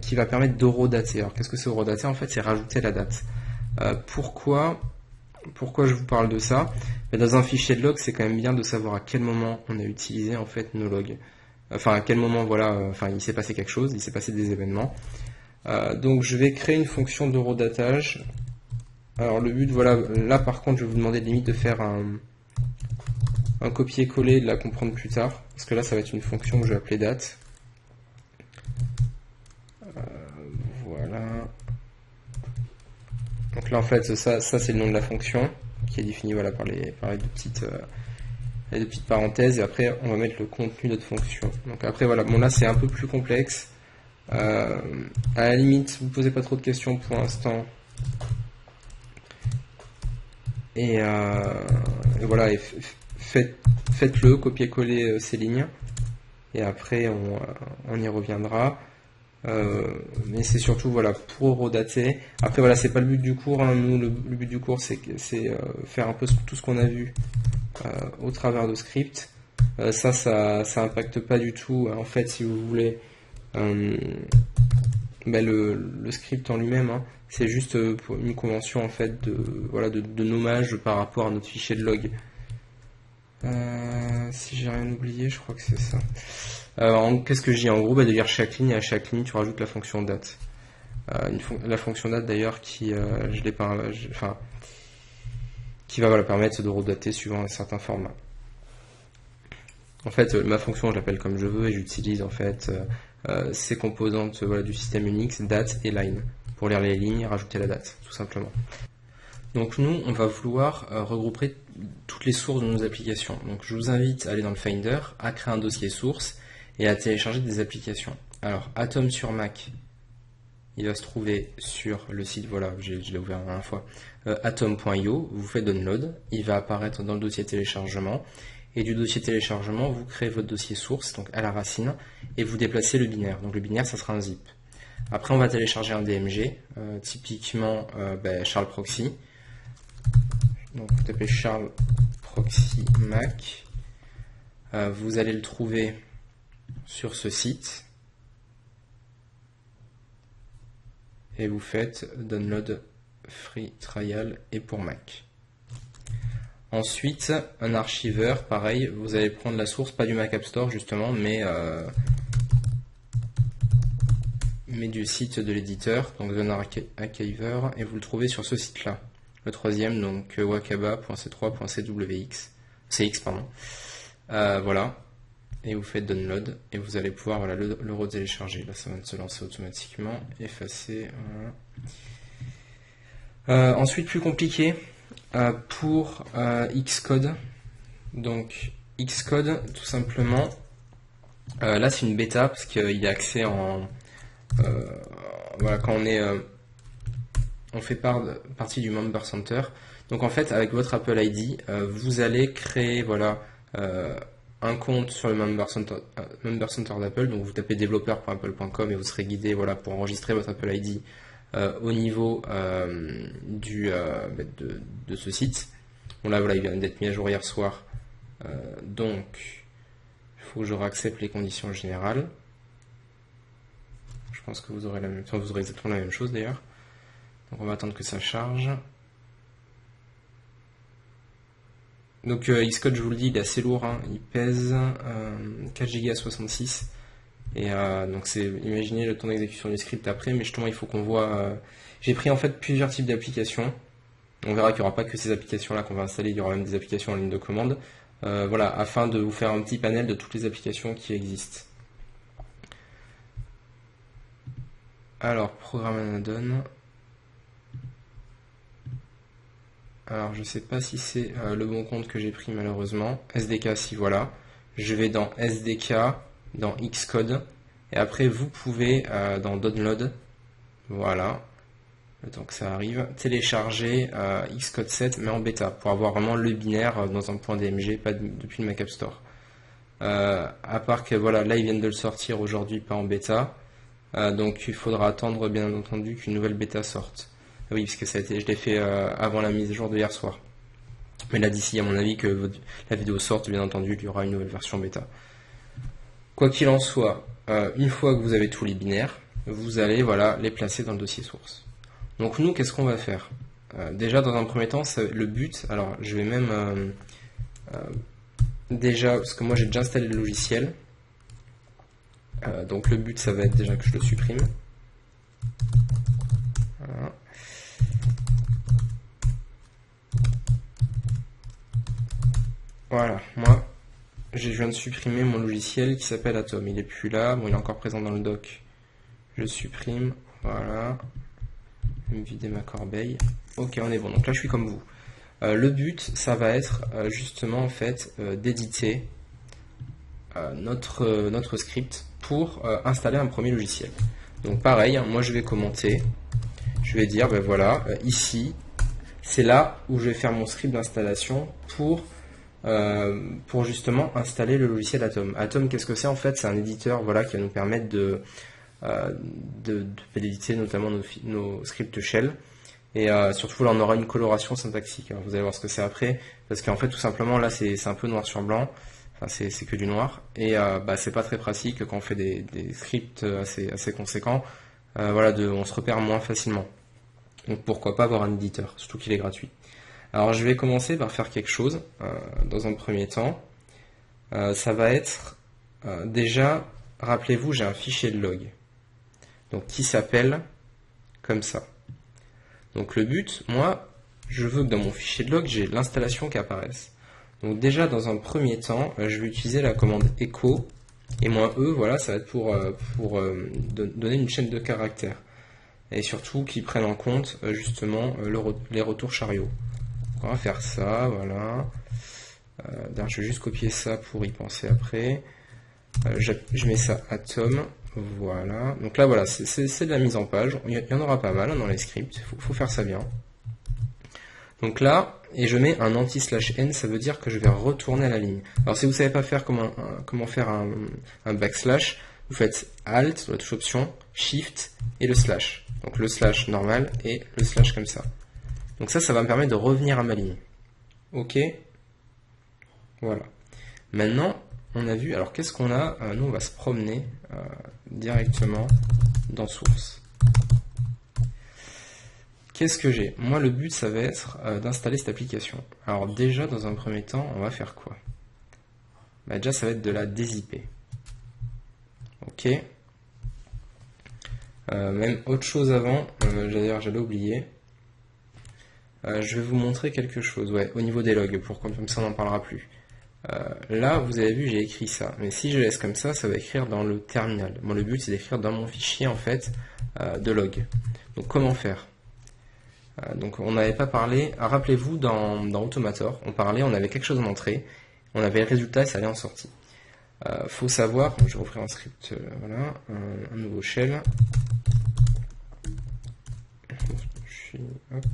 qui va permettre d'horodater. Alors qu'est-ce que c'est horodater? En fait, c'est rajouter la date. Pourquoi je vous parle de ça? Dans un fichier de log, c'est quand même bien de savoir à quel moment on a utilisé en fait nos logs. Enfin, à quel moment, voilà, il s'est passé quelque chose, il s'est passé des événements. Donc je vais créer une fonction d'horodatage. Alors le but, voilà, là par contre, je vais vous demander limite de faire un copier-coller et de la comprendre plus tard, parce que là ça va être une fonction que je vais appeler date. Voilà. Donc là en fait ça c'est le nom de la fonction qui est défini voilà, par les deux petites parenthèses, et après on va mettre le contenu de notre fonction. Donc après voilà, bon là c'est un peu plus complexe. À la limite, vous ne posez pas trop de questions pour l'instant. Et voilà, et faites-le, copier-coller ces lignes. Et après on y reviendra. Mais c'est surtout voilà pour horodater. Après voilà, c'est pas le but du cours, hein. Nous le but du cours c'est faire un peu tout ce qu'on a vu au travers de script. Ça impacte pas du tout en fait, si vous voulez, le script en lui-même, hein. C'est juste une convention en fait de nommage par rapport à notre fichier de log. Si j'ai rien oublié, je crois que c'est ça. Qu'est-ce que je dis en gros? De lire chaque ligne, et à chaque ligne tu rajoutes la fonction date. La fonction date d'ailleurs qui qui va voilà, permettre de redater suivant un certain format. En fait, ma fonction je l'appelle comme je veux et j'utilise en fait ces composantes voilà, du système Unix, date et line, pour lire les lignes et rajouter la date, tout simplement. Donc nous, on va vouloir regrouper toutes les sources de nos applications. Donc je vous invite à aller dans le Finder, à créer un dossier source et à télécharger des applications. Alors Atom sur Mac, il va se trouver sur le site, voilà, je l'ai ouvert la dernière fois, atom.io, vous faites download, il va apparaître dans le dossier téléchargement, et du dossier téléchargement, vous créez votre dossier source, donc à la racine, et vous déplacez le binaire. Donc le binaire, ça sera un zip. Après, on va télécharger un DMG, typiquement Charles Proxy. Donc vous tapez Charles Proxy Mac, vous allez le trouver sur ce site, et vous faites download free trial et pour Mac. Ensuite, un archiveur, pareil, vous allez prendre la source, pas du Mac App Store justement, mais du site de l'éditeur, donc Zone Archiver, et vous le trouvez sur ce site-là. Le troisième, donc wakaba.c3.cwx, pardon. Voilà, et vous faites download, et vous allez pouvoir voilà, le retélécharger. Là, ça va se lancer automatiquement, effacer. Voilà. Ensuite, plus compliqué. Pour Xcode, donc Xcode tout simplement, là c'est une bêta parce qu'il y a accès en voilà, quand on fait partie du Member Center. Donc en fait avec votre Apple ID vous allez créer voilà un compte sur le Member Center d'Apple. Donc vous tapez developer.apple.com et vous serez guidé voilà, pour enregistrer votre Apple ID au niveau de ce site. Bon là voilà, il vient d'être mis à jour hier soir, donc il faut que je réaccepte les conditions générales. Je pense que vous aurez vous aurez exactement la même chose d'ailleurs. Donc on va attendre que ça charge. Donc Xcode, je vous le dis, il est assez lourd, hein. Il pèse 4 Go à 66. Et donc c'est, imaginez le temps d'exécution du script après, mais justement il faut qu'on voit. J'ai pris en fait plusieurs types d'applications. On verra qu'il n'y aura pas que ces applications là qu'on va installer, il y aura même des applications en ligne de commande. Voilà, afin de vous faire un petit panel de toutes les applications qui existent. Alors, programme add-on. Alors je sais pas si c'est le bon compte que j'ai pris malheureusement. SDK, si voilà. Je vais dans SDK, dans Xcode, et après vous pouvez dans Download, voilà, le temps que ça arrive, télécharger Xcode 7 mais en bêta pour avoir vraiment le binaire dans un point DMG, pas depuis le Mac App Store. À part que voilà, là ils viennent de le sortir aujourd'hui, pas en bêta, donc il faudra attendre bien entendu qu'une nouvelle bêta sorte. Oui, parce que ça a été, je l'ai fait avant la mise à jour de hier soir. Mais là d'ici à mon avis que la vidéo sorte, bien entendu il y aura une nouvelle version bêta. Quoi qu'il en soit, une fois que vous avez tous les binaires, vous allez voilà, les placer dans le dossier source. Donc nous, qu'est-ce qu'on va faire? Déjà, dans un premier temps, le but, alors je vais même déjà, parce que moi j'ai déjà installé le logiciel, donc le but ça va être déjà que je le supprime. Voilà. Voilà, moi je viens de supprimer mon logiciel qui s'appelle Atom. Il est plus là, bon il est encore présent dans le doc. Je supprime, voilà. Je vais me vider ma corbeille. Ok, on est bon, donc là je suis comme vous. Le but, ça va être justement en fait d'éditer notre script pour installer un premier logiciel. Donc pareil, hein, moi je vais commenter, je vais dire ben voilà, ici, c'est là où je vais faire mon script d'installation pour justement installer le logiciel Atom. Atom, qu'est-ce que c'est en fait? C'est un éditeur voilà, qui va nous permettre d'éditer notamment nos scripts shell. Et surtout là on aura une coloration syntaxique, hein. Vous allez voir ce que c'est après, parce qu'en fait tout simplement là c'est un peu noir sur blanc, enfin c'est que du noir, et c'est pas très pratique quand on fait des scripts assez conséquents, voilà, on se repère moins facilement. Donc pourquoi pas avoir un éditeur, surtout qu'il est gratuit. Alors je vais commencer par faire quelque chose, dans un premier temps, ça va être, déjà, rappelez-vous j'ai un fichier de log, donc qui s'appelle comme ça. Donc le but, moi, je veux que dans mon fichier de log, j'ai l'installation qui apparaisse. Donc déjà, dans un premier temps, je vais utiliser la commande echo, et -e, voilà, ça va être pour donner une chaîne de caractères. Et surtout, qui prennent en compte, justement, les retours chariots. Donc, on va faire ça, voilà. Je vais juste copier ça pour y penser après. Je mets ça Atom. Voilà, donc là voilà, c'est de la mise en page, il y en aura pas mal hein, dans les scripts, il faut faire ça bien. Donc là, et je mets un anti/n, ça veut dire que je vais retourner à la ligne. Alors si vous ne savez pas faire comment faire un backslash, vous faites Alt, la touche option, Shift et le slash. Donc le slash normal et le slash comme ça. Donc ça va me permettre de revenir à ma ligne. Ok, voilà. Maintenant, on a vu, alors qu'est-ce qu'on a? Nous on va se promener directement dans source. Qu'est-ce que j'ai? Moi le but ça va être d'installer cette application. Alors déjà dans un premier temps on va faire quoi? Déjà ça va être de la dézipper. Ok. Même autre chose avant, d'ailleurs j'allais oublier. Je vais vous montrer quelque chose, ouais, au niveau des logs, pour comme ça on n'en parlera plus. Là, vous avez vu, j'ai écrit ça. Mais si je laisse comme ça, ça va écrire dans le terminal. Bon, le but, c'est d'écrire dans mon fichier, en fait, de log. Donc, comment faire? Donc, on n'avait pas parlé... Rappelez-vous, dans Automator, on avait quelque chose en entrée, on avait le résultat et ça allait en sortie. Faut savoir... Je vais ouvrir un script, voilà, un nouveau shell. Hop.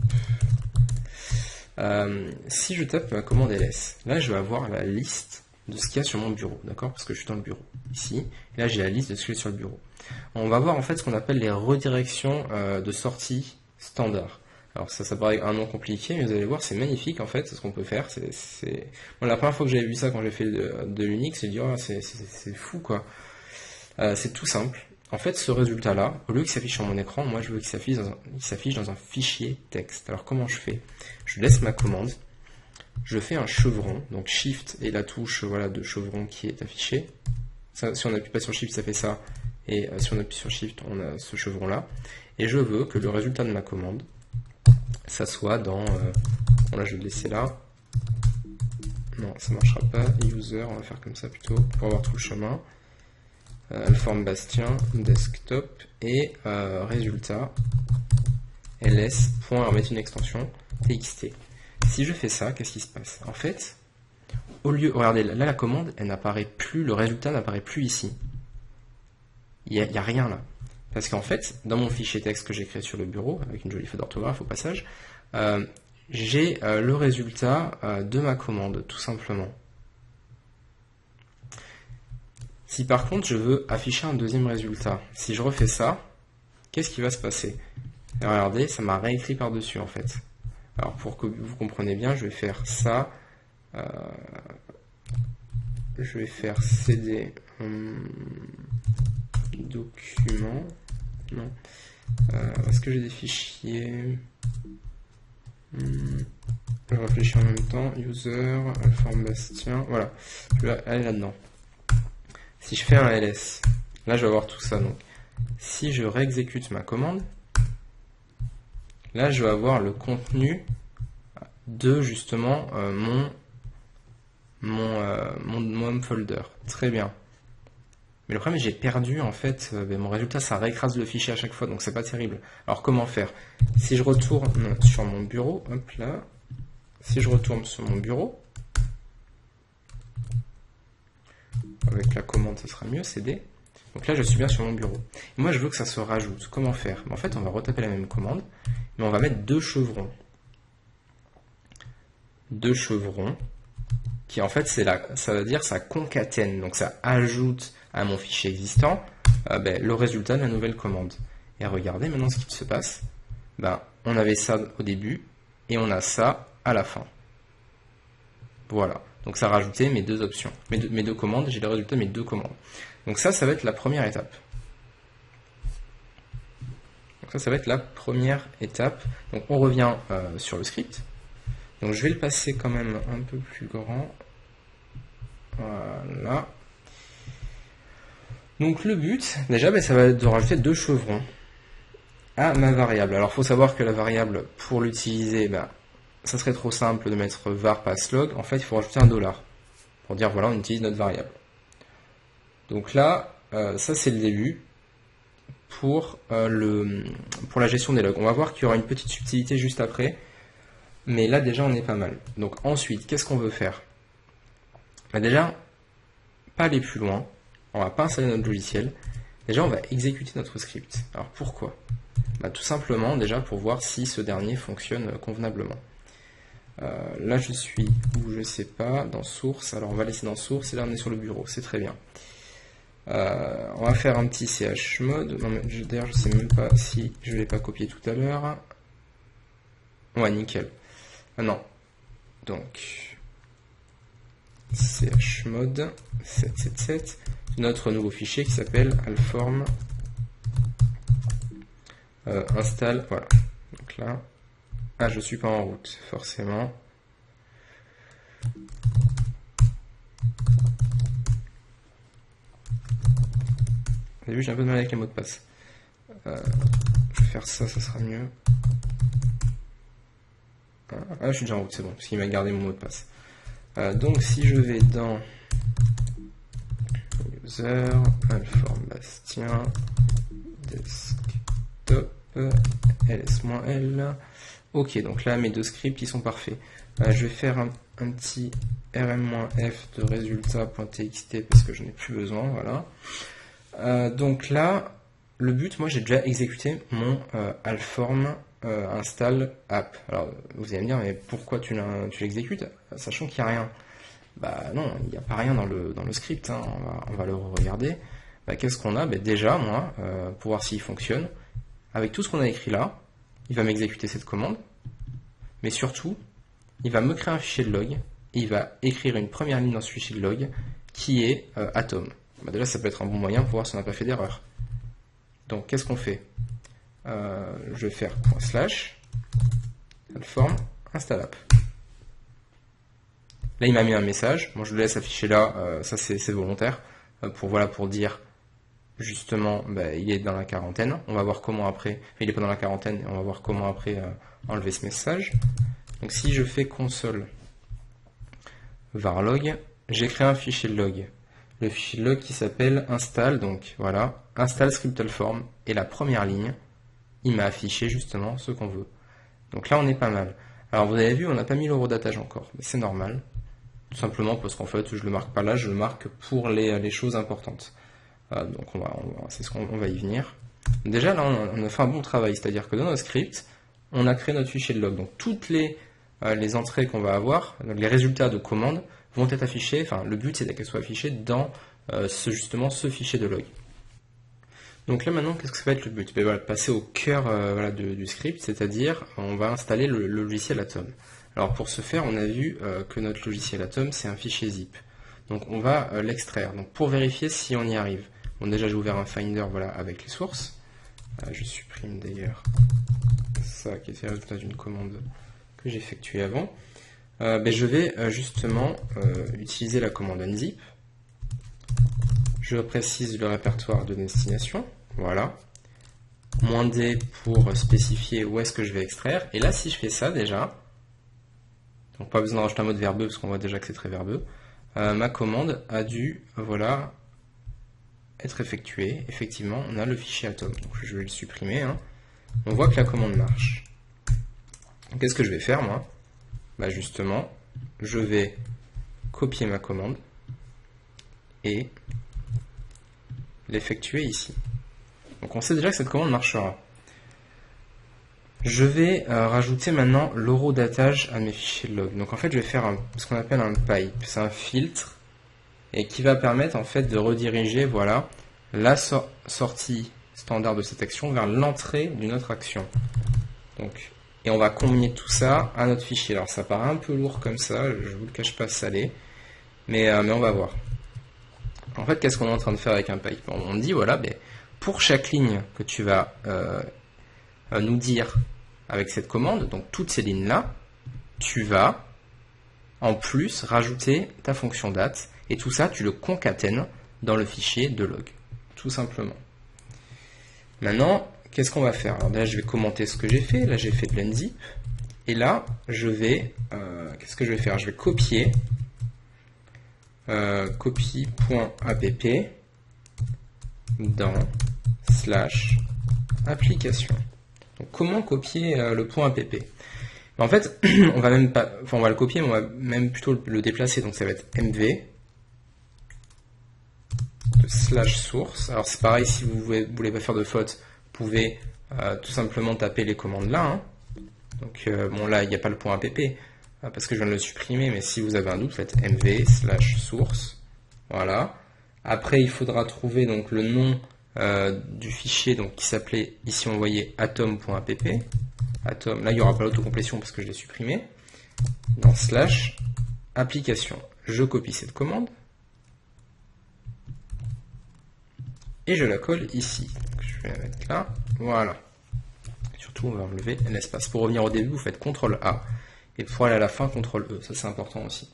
Si je tape ma commande ls, là je vais avoir la liste de ce qu'il y a sur mon bureau, d'accord? Parce que je suis dans le bureau, ici, et là j'ai la liste de ce qu'il y a sur le bureau. On va voir en fait ce qu'on appelle les redirections de sortie standard. Alors ça paraît un nom compliqué, mais vous allez voir, c'est magnifique en fait, c'est ce qu'on peut faire. Bon, la première fois que j'avais vu ça quand j'ai fait de l'Unix, j'ai dit, oh, c'est fou quoi. C'est tout simple. En fait, ce résultat-là, au lieu qu'il s'affiche sur mon écran, moi je veux qu'il s'affiche dans un fichier texte. Alors comment je fais? Je laisse ma commande, je fais un chevron, donc Shift et la touche voilà, de chevron qui est affichée. Ça, si on n'appuie pas sur Shift, ça fait ça, et si on appuie sur Shift, on a ce chevron-là. Et je veux que le résultat de ma commande, ça soit dans... bon là je vais le laisser là. Non, ça marchera pas. User, on va faire comme ça plutôt, pour avoir tout le chemin. Alform Bastien, desktop, et résultat, ls, point, mettre une extension, txt. Si je fais ça, qu'est-ce qui se passe? En fait, au lieu, regardez, là la commande, elle n'apparaît plus, le résultat n'apparaît plus ici. Il n'y a rien là. Parce qu'en fait, dans mon fichier texte que j'ai créé sur le bureau, avec une jolie faute d'orthographe au passage, j'ai le résultat de ma commande, tout simplement. Si par contre je veux afficher un deuxième résultat, si je refais ça, qu'est-ce qui va se passer? Et regardez, ça m'a réécrit par-dessus en fait. Alors pour que vous compreniez bien, je vais faire ça. Je vais faire cd document Non. Est-ce que j'ai des fichiers? Je réfléchis en même temps. User, Alform Bastien. Voilà. Je vais aller là-dedans. Si je fais un ls, là je vais avoir tout ça. Donc, si je réexécute ma commande, là je vais avoir le contenu de justement mon home folder. Très bien. Mais le problème, j'ai perdu en fait mon résultat, ça réécrase le fichier à chaque fois, donc c'est pas terrible. Alors comment faire? Si je retourne sur mon bureau, hop là, si je retourne sur mon bureau, avec la commande, ce sera mieux, cd. Donc là, je suis bien sur mon bureau. Et moi, je veux que ça se rajoute. Comment faire? En fait, on va retaper la même commande, mais on va mettre deux chevrons. Deux chevrons, qui en fait, ça veut dire ça concatène, donc ça ajoute à mon fichier existant le résultat de la nouvelle commande. Et regardez maintenant ce qui se passe. On avait ça au début et on a ça à la fin. Voilà. Donc ça a rajouté mes deux options, mes deux commandes. J'ai le résultat de mes deux commandes. Donc ça va être la première étape. Donc ça va être la première étape. Donc on revient sur le script. Donc je vais le passer quand même un peu plus grand. Voilà. Donc le but, déjà, ça va être de rajouter deux chevrons à ma variable. Alors il faut savoir que la variable, pour l'utiliser, ça serait trop simple de mettre var passlog. En fait, il faut rajouter un $, pour dire voilà, on utilise notre variable. Donc là, ça c'est le début pour la gestion des logs. On va voir qu'il y aura une petite subtilité juste après, mais là déjà on est pas mal. Donc ensuite, qu'est-ce qu'on veut faire? Déjà, pas aller plus loin. On va pas installer notre logiciel. Déjà, on va exécuter notre script. Alors pourquoi? Tout simplement, déjà, pour voir si ce dernier fonctionne convenablement. Là, je suis où je sais pas, dans source. Alors, on va laisser dans source et là, on est sur le bureau. C'est très bien. On va faire un petit chmod. D'ailleurs, je sais même pas si je l'ai pas copié tout à l'heure. Ouais, nickel. Non. Donc, chmod 777. Notre nouveau fichier qui s'appelle alform install. Voilà. Donc là, je suis pas en route, forcément. Vous avez vu, j'ai un peu de mal avec les mots de passe. Je vais faire ça, ça sera mieux. Je suis déjà en route, c'est bon, parce qu'il m'a gardé mon mot de passe. Donc si je vais dans user, alform bastien, desktop, ls-l. Ok, donc là mes deux scripts ils sont parfaits. Je vais faire un petit rm-f de résultat.txt parce que je n'ai plus besoin, voilà. Donc là, le but, moi j'ai déjà exécuté mon alform install app. Alors vous allez me dire, mais pourquoi tu l'exécutes, sachant qu'il n'y a rien? Non, il n'y a pas rien dans le script, hein. On va le regarder. Qu'est-ce qu'on a? Déjà, moi, pour voir s'il fonctionne, avec tout ce qu'on a écrit là, il va m'exécuter cette commande, mais surtout, il va me créer un fichier de log, et il va écrire une première ligne dans ce fichier de log, qui est atom. Déjà, ça peut être un bon moyen pour voir si on n'a pas fait d'erreur. Donc, qu'est-ce qu'on fait? Je vais faire / alform install app. Là, il m'a mis un message. Moi, je le laisse afficher là. Ça, c'est volontaire. Pour dire, justement, il est dans la quarantaine. On va voir comment après... Enfin, il n'est pas dans la quarantaine. Et on va voir comment après enlever ce message. Donc, si je fais console varlog, j'ai créé un fichier de log. Le fichier de log qui s'appelle install. Donc, voilà. Install script alform. Et la première ligne, il m'a affiché justement ce qu'on veut. Donc là, on est pas mal. Alors, vous avez vu, on n'a pas mis l'horodatage encore. Mais c'est normal. Tout simplement parce qu'en fait, je le marque pas là, je le marque pour les choses importantes. Donc c'est ce qu'on va y venir. Déjà là, on a fait un bon travail, c'est-à-dire que dans notre script, on a créé notre fichier de log. Donc toutes les entrées qu'on va avoir, donc les résultats de commande, vont être affichés. Enfin, le but c'est qu'elles soient affichées dans justement ce fichier de log. Donc là maintenant, qu'est-ce que ça va être le but? Voilà, passer au cœur du script, c'est-à-dire on va installer le logiciel Atom. Alors pour ce faire, on a vu que notre logiciel Atom, c'est un fichier zip. Donc on va l'extraire. Donc pour vérifier si on y arrive. Bon, déjà j'ai ouvert un Finder avec les sources. Je supprime d'ailleurs ça qui était le résultat d'une commande que j'ai effectuée avant. Je vais justement utiliser la commande unzip. Je précise le répertoire de destination, voilà. -d pour spécifier où est-ce que je vais extraire. Et là, si je fais ça déjà, donc pas besoin de rajouter un mode verbeux parce qu'on voit déjà que c'est très verbeux, ma commande a dû, voilà, être effectuée. Effectivement, on a le fichier atom. Donc je vais le supprimer. Hein. On voit que la commande marche. Qu'est-ce que je vais faire, moi? Justement, je vais copier ma commande et l'effectuer ici. Donc on sait déjà que cette commande marchera. Je vais rajouter maintenant l'horodatage à mes fichiers de log. Donc en fait, je vais faire ce qu'on appelle un pipe. C'est un filtre et qui va permettre en fait de rediriger, voilà, la sortie standard de cette action vers l'entrée d'une autre action. Donc, et on va combiner tout ça à notre fichier. Alors ça paraît un peu lourd comme ça, je vous le cache pas, salé, mais on va voir. En fait, qu'est-ce qu'on est en train de faire avec un pipe? On dit, voilà, pour chaque ligne que tu vas nous dire avec cette commande, donc toutes ces lignes-là, tu vas en plus rajouter ta fonction date, et tout ça, tu le concatènes dans le fichier de log, tout simplement. Maintenant, qu'est-ce qu'on va faire? Alors là, je vais commenter ce que j'ai fait. Là, j'ai fait de l'unzip. Et là, je vais... qu'est-ce que je vais faire? Je vais copier copie.app dans /application. Donc, comment copier le .app? En fait, on va même pas... Enfin, on va le copier, mais on va même plutôt le déplacer. Donc, ça va être mv /source. Alors, c'est pareil, si vous voulez pas faire de faute, vous pouvez tout simplement taper les commandes là. Hein. Donc bon là il n'y a pas le .app parce que je viens de le supprimer, mais si vous avez un doute, faites mv /source. Voilà. Après il faudra trouver donc le nom du fichier donc qui s'appelait ici on voyait atom.app. Atom. Là il n'y aura pas l'autocomplétion parce que je l'ai supprimé. Dans /application. Je copie cette commande et je la colle ici. Donc, je vais la mettre là, voilà. Surtout, on va enlever l'espace. Pour revenir au début, vous faites CTRL A. Et pour aller à la fin, CTRL E. Ça, c'est important aussi.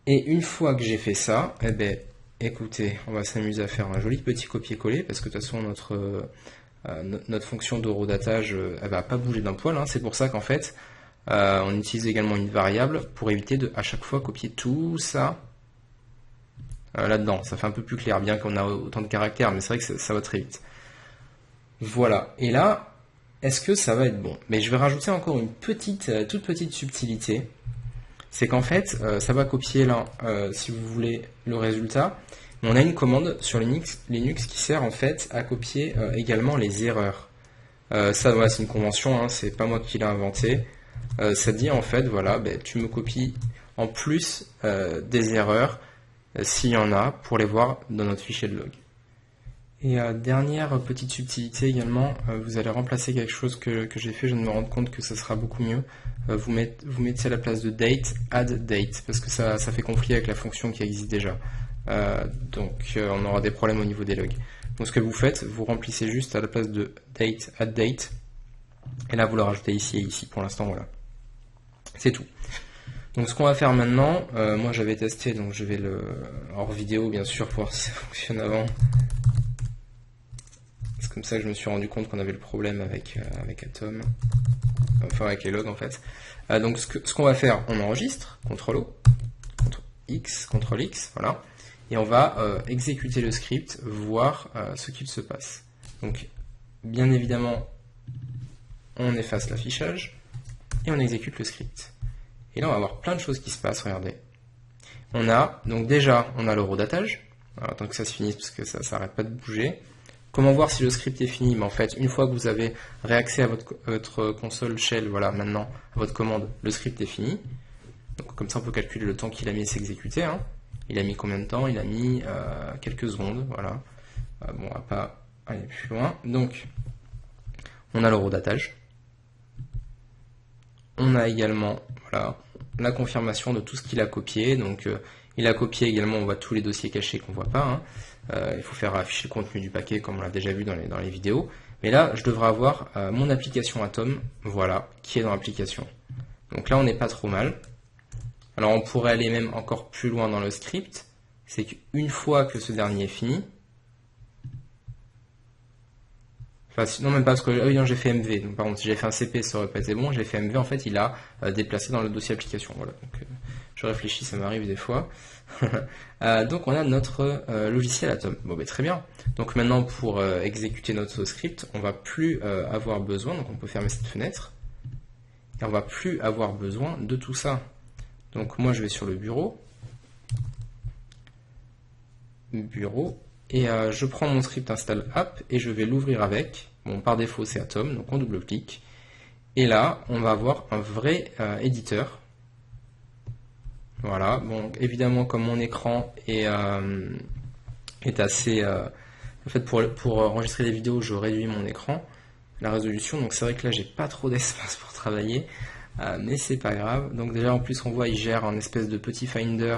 Et une fois que j'ai fait ça, écoutez, on va s'amuser à faire un joli petit copier-coller, parce que de toute façon, notre fonction d'horodatage, elle va pas bouger d'un poil. Hein. C'est pour ça qu'en fait, on utilise également une variable pour éviter de, à chaque fois, copier tout ça là-dedans. Ça fait un peu plus clair, bien qu'on a autant de caractères, mais c'est vrai que ça va très vite. Voilà. Et là, est-ce que ça va être bon? Mais je vais rajouter encore une toute petite subtilité. C'est qu'en fait, ça va copier là, si vous voulez, le résultat. Mais on a une commande sur Linux qui sert en fait à copier également les erreurs. Ça, voilà, c'est une convention, hein, c'est pas moi qui l'ai inventé. Ça dit en fait, voilà, tu me copies en plus des erreurs s'il y en a pour les voir dans notre fichier de log. Et dernière petite subtilité également, vous allez remplacer quelque chose que j'ai fait, je viens de me rendre compte que ça sera beaucoup mieux. Vous mettez à la place de date, add date, parce que ça fait conflit avec la fonction qui existe déjà. Donc on aura des problèmes au niveau des logs. Donc ce que vous faites, vous remplissez juste à la place de date, add date, et là vous le rajoutez ici et ici pour l'instant, voilà. C'est tout. Donc ce qu'on va faire maintenant, moi j'avais testé, donc je vais le hors vidéo bien sûr pour voir si ça fonctionne avant. C'est comme ça que je me suis rendu compte qu'on avait le problème avec Atom, enfin avec les logs en fait. Donc ce qu'on va faire, on enregistre, CTRL-O, CTRL-X, voilà, et on va exécuter le script, voir ce qu'il se passe. Donc bien évidemment, on efface l'affichage et on exécute le script. Et là on va avoir plein de choses qui se passent, regardez. On a, donc déjà, on a l'horodatage, tant que ça se finisse parce que ça n'arrête pas de bouger. Comment voir si le script est fini? En fait, une fois que vous avez réaccès à votre console shell, voilà, maintenant, à votre commande, le script est fini. Donc, comme ça, on peut calculer le temps qu'il a mis à s'exécuter. Hein. Il a mis combien de temps? Il a mis quelques secondes, voilà. Bon, on va pas aller plus loin. Donc, on a l'horodatage. On a également, voilà, la confirmation de tout ce qu'il a copié. Donc, Il a copié également, on voit tous les dossiers cachés qu'on voit pas. Hein. Il faut faire afficher le contenu du paquet comme on l'a déjà vu dans les vidéos. Mais là, je devrais avoir mon application Atom, voilà, qui est dans l'application. Donc là, on n'est pas trop mal. Alors on pourrait aller même encore plus loin dans le script. C'est qu'une fois que ce dernier est fini, enfin, non, même pas parce que oui, non, j'ai fait MV. Donc, par contre, si j'avais fait un CP, ça aurait pas été bon. J'ai fait MV, en fait, il a déplacé dans le dossier application. Voilà. Donc, je réfléchis, ça m'arrive des fois. Donc, on a notre logiciel Atom. Bon, ben, très bien. Donc, maintenant, pour exécuter notre script, on va plus avoir besoin. Donc, on peut fermer cette fenêtre. Et on va plus avoir besoin de tout ça. Donc, moi, je vais sur le bureau. Et je prends mon script install app et je vais l'ouvrir avec. Bon, par défaut, c'est Atom, donc on double-clique. Et là, on va avoir un vrai éditeur. Voilà. Bon, évidemment, comme mon écran est assez... en fait, pour enregistrer des vidéos, je réduis mon écran, la résolution. Donc c'est vrai que là, j'ai pas trop d'espace pour travailler. Mais c'est pas grave. Donc déjà, en plus, on voit, il gère un espèce de petit Finder.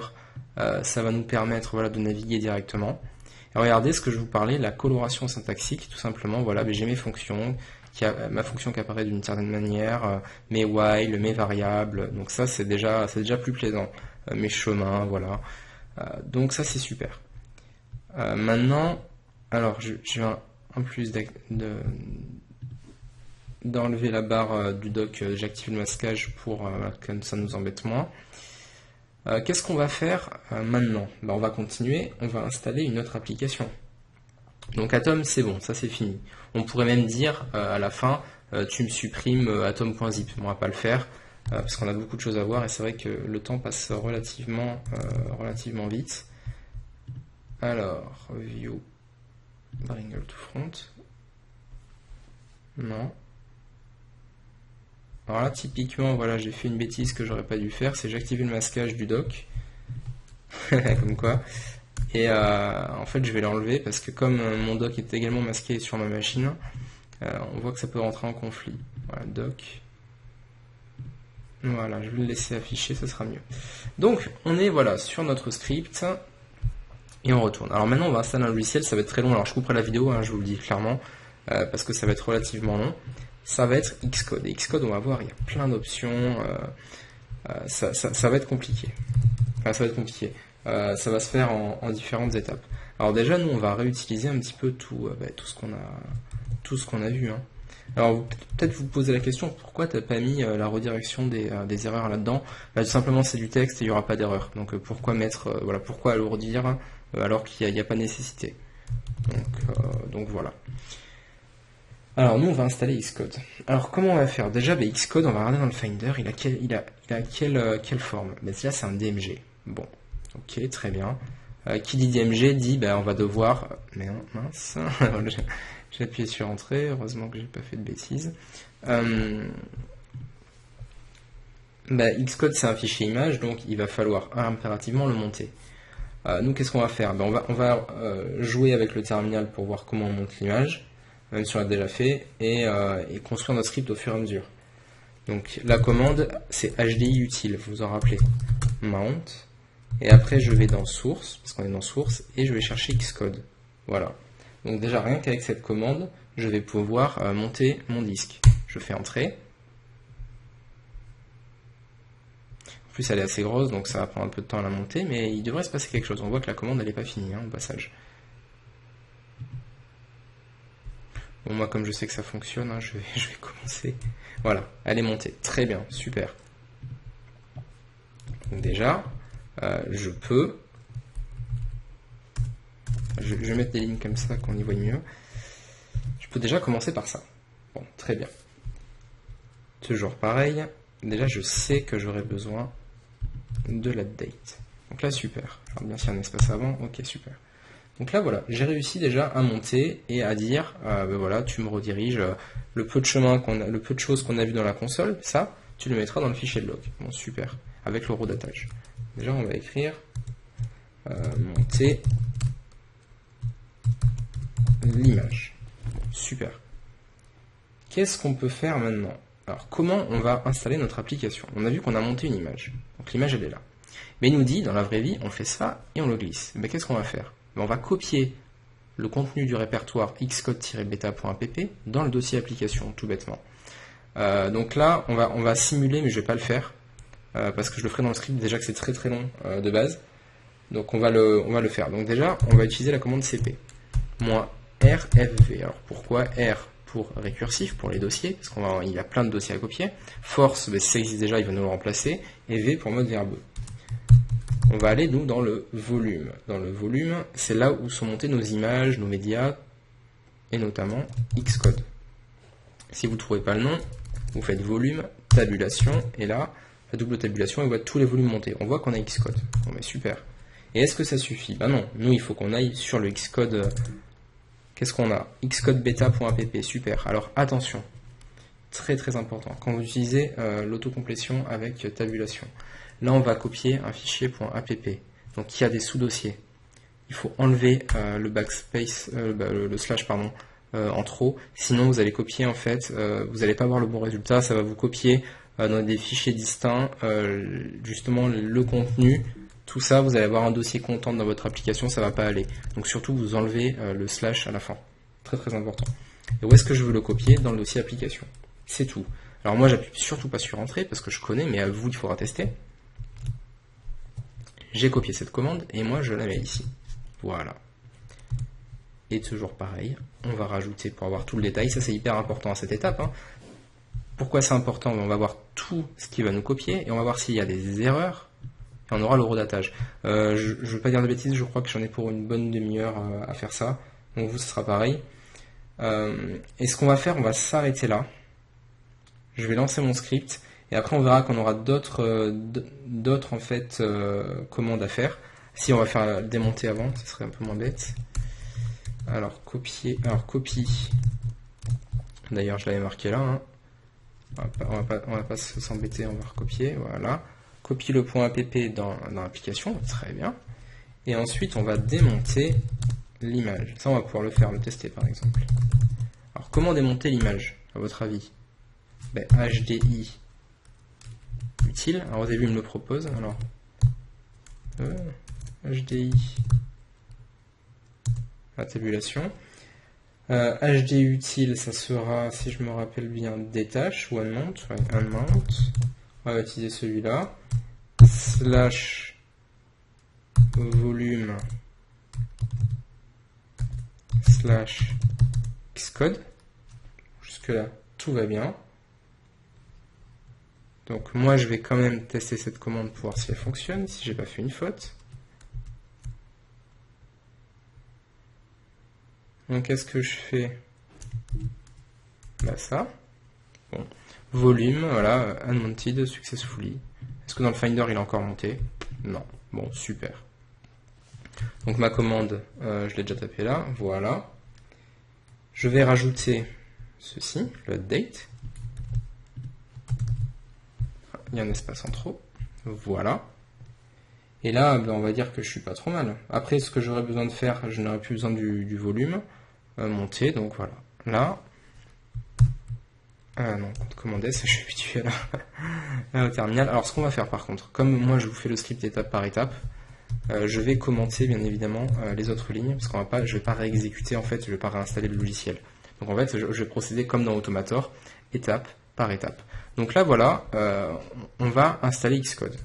Ça va nous permettre, voilà, de naviguer directement. Et regardez ce que je vous parlais, la coloration syntaxique, tout simplement. Voilà, j'ai mes fonctions, ma fonction qui apparaît d'une certaine manière, mes while, mes variables. Donc ça, c'est déjà plus plaisant. Mes chemins, voilà. Donc ça, c'est super. Maintenant, alors je vais en plus d'enlever la barre du dock, j'active le masquage pour que ça nous embête moins. Qu'est-ce qu'on va faire maintenant? On va continuer, on va installer une autre application. Donc Atom, c'est bon, ça c'est fini. On pourrait même dire à la fin, tu me supprimes atom.zip. On va pas le faire parce qu'on a beaucoup de choses à voir et c'est vrai que le temps passe relativement vite. Alors, view, bring all to front. Non. Alors là, typiquement, voilà, j'ai fait une bêtise que j'aurais pas dû faire, c'est j'ai activé le masquage du dock, comme quoi. Et en fait, je vais l'enlever parce que comme mon dock est également masqué sur ma machine, on voit que ça peut rentrer en conflit. Voilà, dock. Voilà, je vais le laisser afficher, ça sera mieux. Donc, on est voilà sur notre script et on retourne. Alors maintenant, on va installer un logiciel, ça va être très long. Alors je couperai la vidéo, hein, je vous le dis clairement, parce que ça va être relativement long. Ça va être Xcode. Et Xcode, on va voir, il y a plein d'options. Ça va être compliqué. Enfin, ça va être compliqué. Ça va se faire en différentes étapes. Alors déjà, nous, on va réutiliser un petit peu tout ce qu'on a vu. Hein. Alors, peut-être vous posez la question, pourquoi tu n'as pas mis la redirection des erreurs là-dedans? Tout simplement, c'est du texte et il n'y aura pas d'erreur. Donc, pourquoi mettre, pourquoi alourdir alors qu'il n'y a pas nécessité? Donc voilà. Alors nous on va installer Xcode. Alors comment on va faire? Déjà Xcode, on va regarder dans le Finder, il a quelle forme? Là c'est un DMG. Bon, ok, très bien. Qui dit DMG dit on va devoir... Mais non, mince, j'ai appuyé sur Entrée, heureusement que j'ai pas fait de bêtises. Xcode c'est un fichier image, donc il va falloir impérativement le monter. Nous qu'est-ce qu'on va faire? On va jouer avec le terminal pour voir comment on monte l'image. Même si on l'a déjà fait, et construire notre script au fur et à mesure. Donc la commande, c'est HDI utile, vous vous en rappelez. Mount, et après je vais dans Source, parce qu'on est dans Source, et je vais chercher Xcode. Voilà. Donc déjà, rien qu'avec cette commande, je vais pouvoir monter mon disque. Je fais Entrée. En plus, elle est assez grosse, donc ça va prendre un peu de temps à la monter, mais il devrait se passer quelque chose. On voit que la commande, elle n'est pas finie, au passage. Bon, moi, comme je sais que ça fonctionne, hein, je vais commencer. Voilà, elle est montée. Très bien, super. Donc déjà, je peux... Je vais mettre des lignes comme ça, qu'on y voit mieux. Je peux déjà commencer par ça. Bon, très bien. Toujours pareil. Déjà, je sais que j'aurai besoin de la date. Donc là, super. Je regarde bien s'il y a un espace avant. Ok, super. Donc là voilà, j'ai réussi déjà à monter et à dire, voilà, tu me rediriges le peu de choses qu'on a vu dans la console, ça, tu le mettras dans le fichier de log. Bon, super, avec le row d'attache. Déjà, on va écrire monter l'image. Super. Qu'est-ce qu'on peut faire maintenant? Alors, comment on va installer notre application? On a vu qu'on a monté une image. Donc l'image, elle est là. Mais il nous dit, dans la vraie vie, on fait ça et on le glisse. Mais qu'est-ce qu'on va faire? On va copier le contenu du répertoire xcode-beta.app dans le dossier application, tout bêtement. Donc là, on va simuler, mais je vais pas le faire, parce que je le ferai dans le script, déjà que c'est très très long de base. Donc on va le faire. Donc déjà, on va utiliser la commande cp. -rfv. Alors pourquoi R pour récursif, pour les dossiers, parce qu'il y a plein de dossiers à copier. Force, si ça existe déjà, il va nous le remplacer. Et V pour mode verbeux. On va aller, nous, dans le volume. Dans le volume, c'est là où sont montées nos images, nos médias, et notamment Xcode. Si vous ne trouvez pas le nom, vous faites volume, tabulation, et là, la double tabulation, et vous voyez tous les volumes montés. On voit qu'on a Xcode. Bon, mais super. Et est-ce que ça suffit? Ben non, nous, il faut qu'on aille sur le Xcode. Qu'est-ce qu'on a? Xcode-beta.app, super. Alors, attention, très très important, quand vous utilisez l'autocomplétion avec tabulation. Là, on va copier un fichier .app, donc il y a des sous-dossiers. Il faut enlever le backspace, le slash pardon, en trop, sinon vous allez copier en fait, vous n'allez pas avoir le bon résultat, ça va vous copier dans des fichiers distincts, justement le contenu, tout ça, vous allez avoir un dossier content dans votre application, ça va pas aller. Donc surtout, vous enlevez le slash à la fin, très très important. Et où est-ce que je veux le copier? Dans le dossier application, c'est tout. Alors moi, j'appuie surtout pas sur entrée parce que je connais, mais à vous, il faudra tester. J'ai copié cette commande et moi je la mets ici. Voilà. Et toujours pareil, on va rajouter pour avoir tout le détail. Ça c'est hyper important à cette étape. Pourquoi c'est important? On va voir tout ce qui va nous copier et on va voir s'il y a des erreurs et on aura le redatage. Je ne veux pas dire de bêtises, je crois que j'en ai pour une bonne demi-heure à faire ça. Donc vous, ce sera pareil. Et ce qu'on va faire, on va s'arrêter là. Je vais lancer mon script. Et après, on verra qu'on aura d'autres en fait commandes à faire. Si on va faire démonter avant, ce serait un peu moins bête. Alors copier, copie. D'ailleurs, je l'avais marqué là. On va pas s'embêter, on va recopier. Voilà. Copie le .app dans l'application, très bien. Et ensuite, on va démonter l'image. Ça, on va pouvoir le faire, le tester par exemple. Alors, comment démonter l'image, à votre avis? HDI. Utile. Alors au début il me le propose. Alors HDI, la tabulation. HDI utile, ça sera, si je me rappelle bien, détache ou unmount. Ouais, unmount. On va utiliser celui-là. Slash volume slash Xcode. Jusque là, tout va bien. Donc moi je vais quand même tester cette commande pour voir si elle fonctionne, si j'ai pas fait une faute. Donc qu'est-ce que je fais? Ça. Bon. Volume, voilà, unmounted successfully. Est-ce que dans le Finder il est encore monté? Non. Bon, super. Donc ma commande, je l'ai déjà tapé là, voilà. Je vais rajouter ceci, le date. Il y a un espace en trop, voilà. Et là, on va dire que je suis pas trop mal. Après, ce que j'aurais besoin de faire, je n'aurais plus besoin du volume monté, donc voilà. Là, non, commande S, je suis habitué là au terminal. Alors, ce qu'on va faire par contre, comme moi je vous fais le script étape par étape, je vais commenter bien évidemment les autres lignes, parce qu'on je vais pas réexécuter en fait, je vais pas réinstaller le logiciel. Donc en fait, je vais procéder comme dans Automator, étape par étape. Donc là, voilà, on va installer Xcode.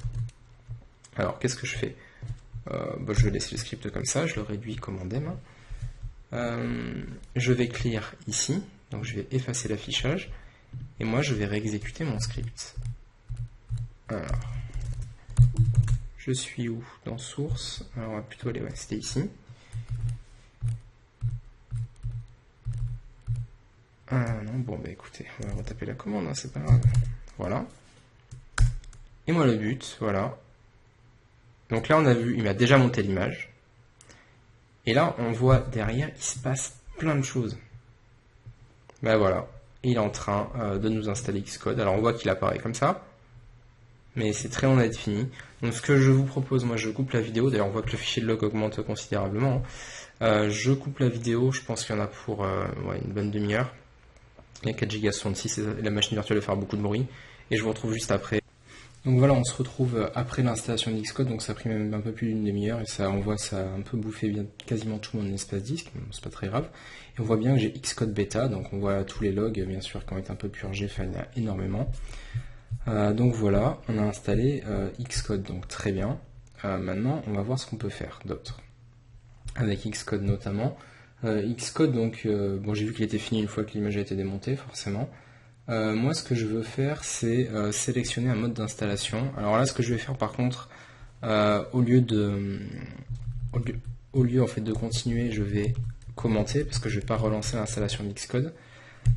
Alors, qu'est-ce que je fais? Je vais laisser le script comme ça, je le réduis comme on aime. Je vais clear ici, donc je vais effacer l'affichage, et moi je vais réexécuter mon script. Alors, je suis où? Dans source, alors on va plutôt aller, ouais, c'était ici. Non, bon, écoutez, on va retaper la commande, hein, c'est pas grave. Voilà. Et moi le but, voilà. Donc là, on a vu, il m'a déjà monté l'image. Et là, on voit derrière, il se passe plein de choses. Voilà. Il est en train de nous installer Xcode. Alors, on voit qu'il apparaît comme ça. Mais c'est très long à être fini. Donc, ce que je vous propose, moi, je coupe la vidéo. D'ailleurs, on voit que le fichier de log augmente considérablement. Je coupe la vidéo. Je pense qu'il y en a pour une bonne demi-heure. Il y a 4 Go 66 et la machine virtuelle va faire beaucoup de bruit. Et je vous retrouve juste après. Donc voilà, on se retrouve après l'installation de Xcode, donc ça a pris même un peu plus d'une demi-heure et ça, on voit ça a un peu bouffé quasiment tout mon espace disque, mais c'est pas très grave. Et on voit bien que j'ai Xcode bêta, donc on voit tous les logs bien sûr qui ont été un peu purgés, enfin il y en a énormément. Donc voilà, on a installé Xcode, donc très bien. Maintenant, on va voir ce qu'on peut faire d'autre. Avec Xcode notamment. Xcode, donc, bon, j'ai vu qu'il était fini une fois que l'image a été démontée, forcément. Moi, ce que je veux faire, c'est sélectionner un mode d'installation. Alors là, ce que je vais faire, par contre, au lieu en fait de continuer, je vais commenter parce que je vais pas relancer l'installation d'Xcode.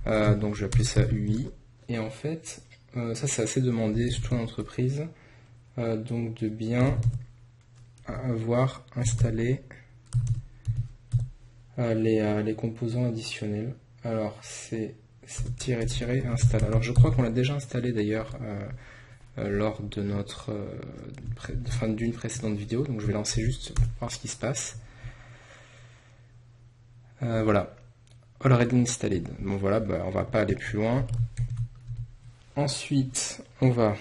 Donc, je vais appeler ça UI. Et en fait, ça, c'est assez demandé, surtout en entreprise, donc de bien avoir installé les composants additionnels. Alors, c'est -- install. Alors je crois qu'on l'a déjà installé d'ailleurs lors de notre d'une précédente vidéo, donc je vais lancer juste pour voir ce qui se passe. Voilà, already installed. Bon voilà, on va pas aller plus loin. Ensuite, on va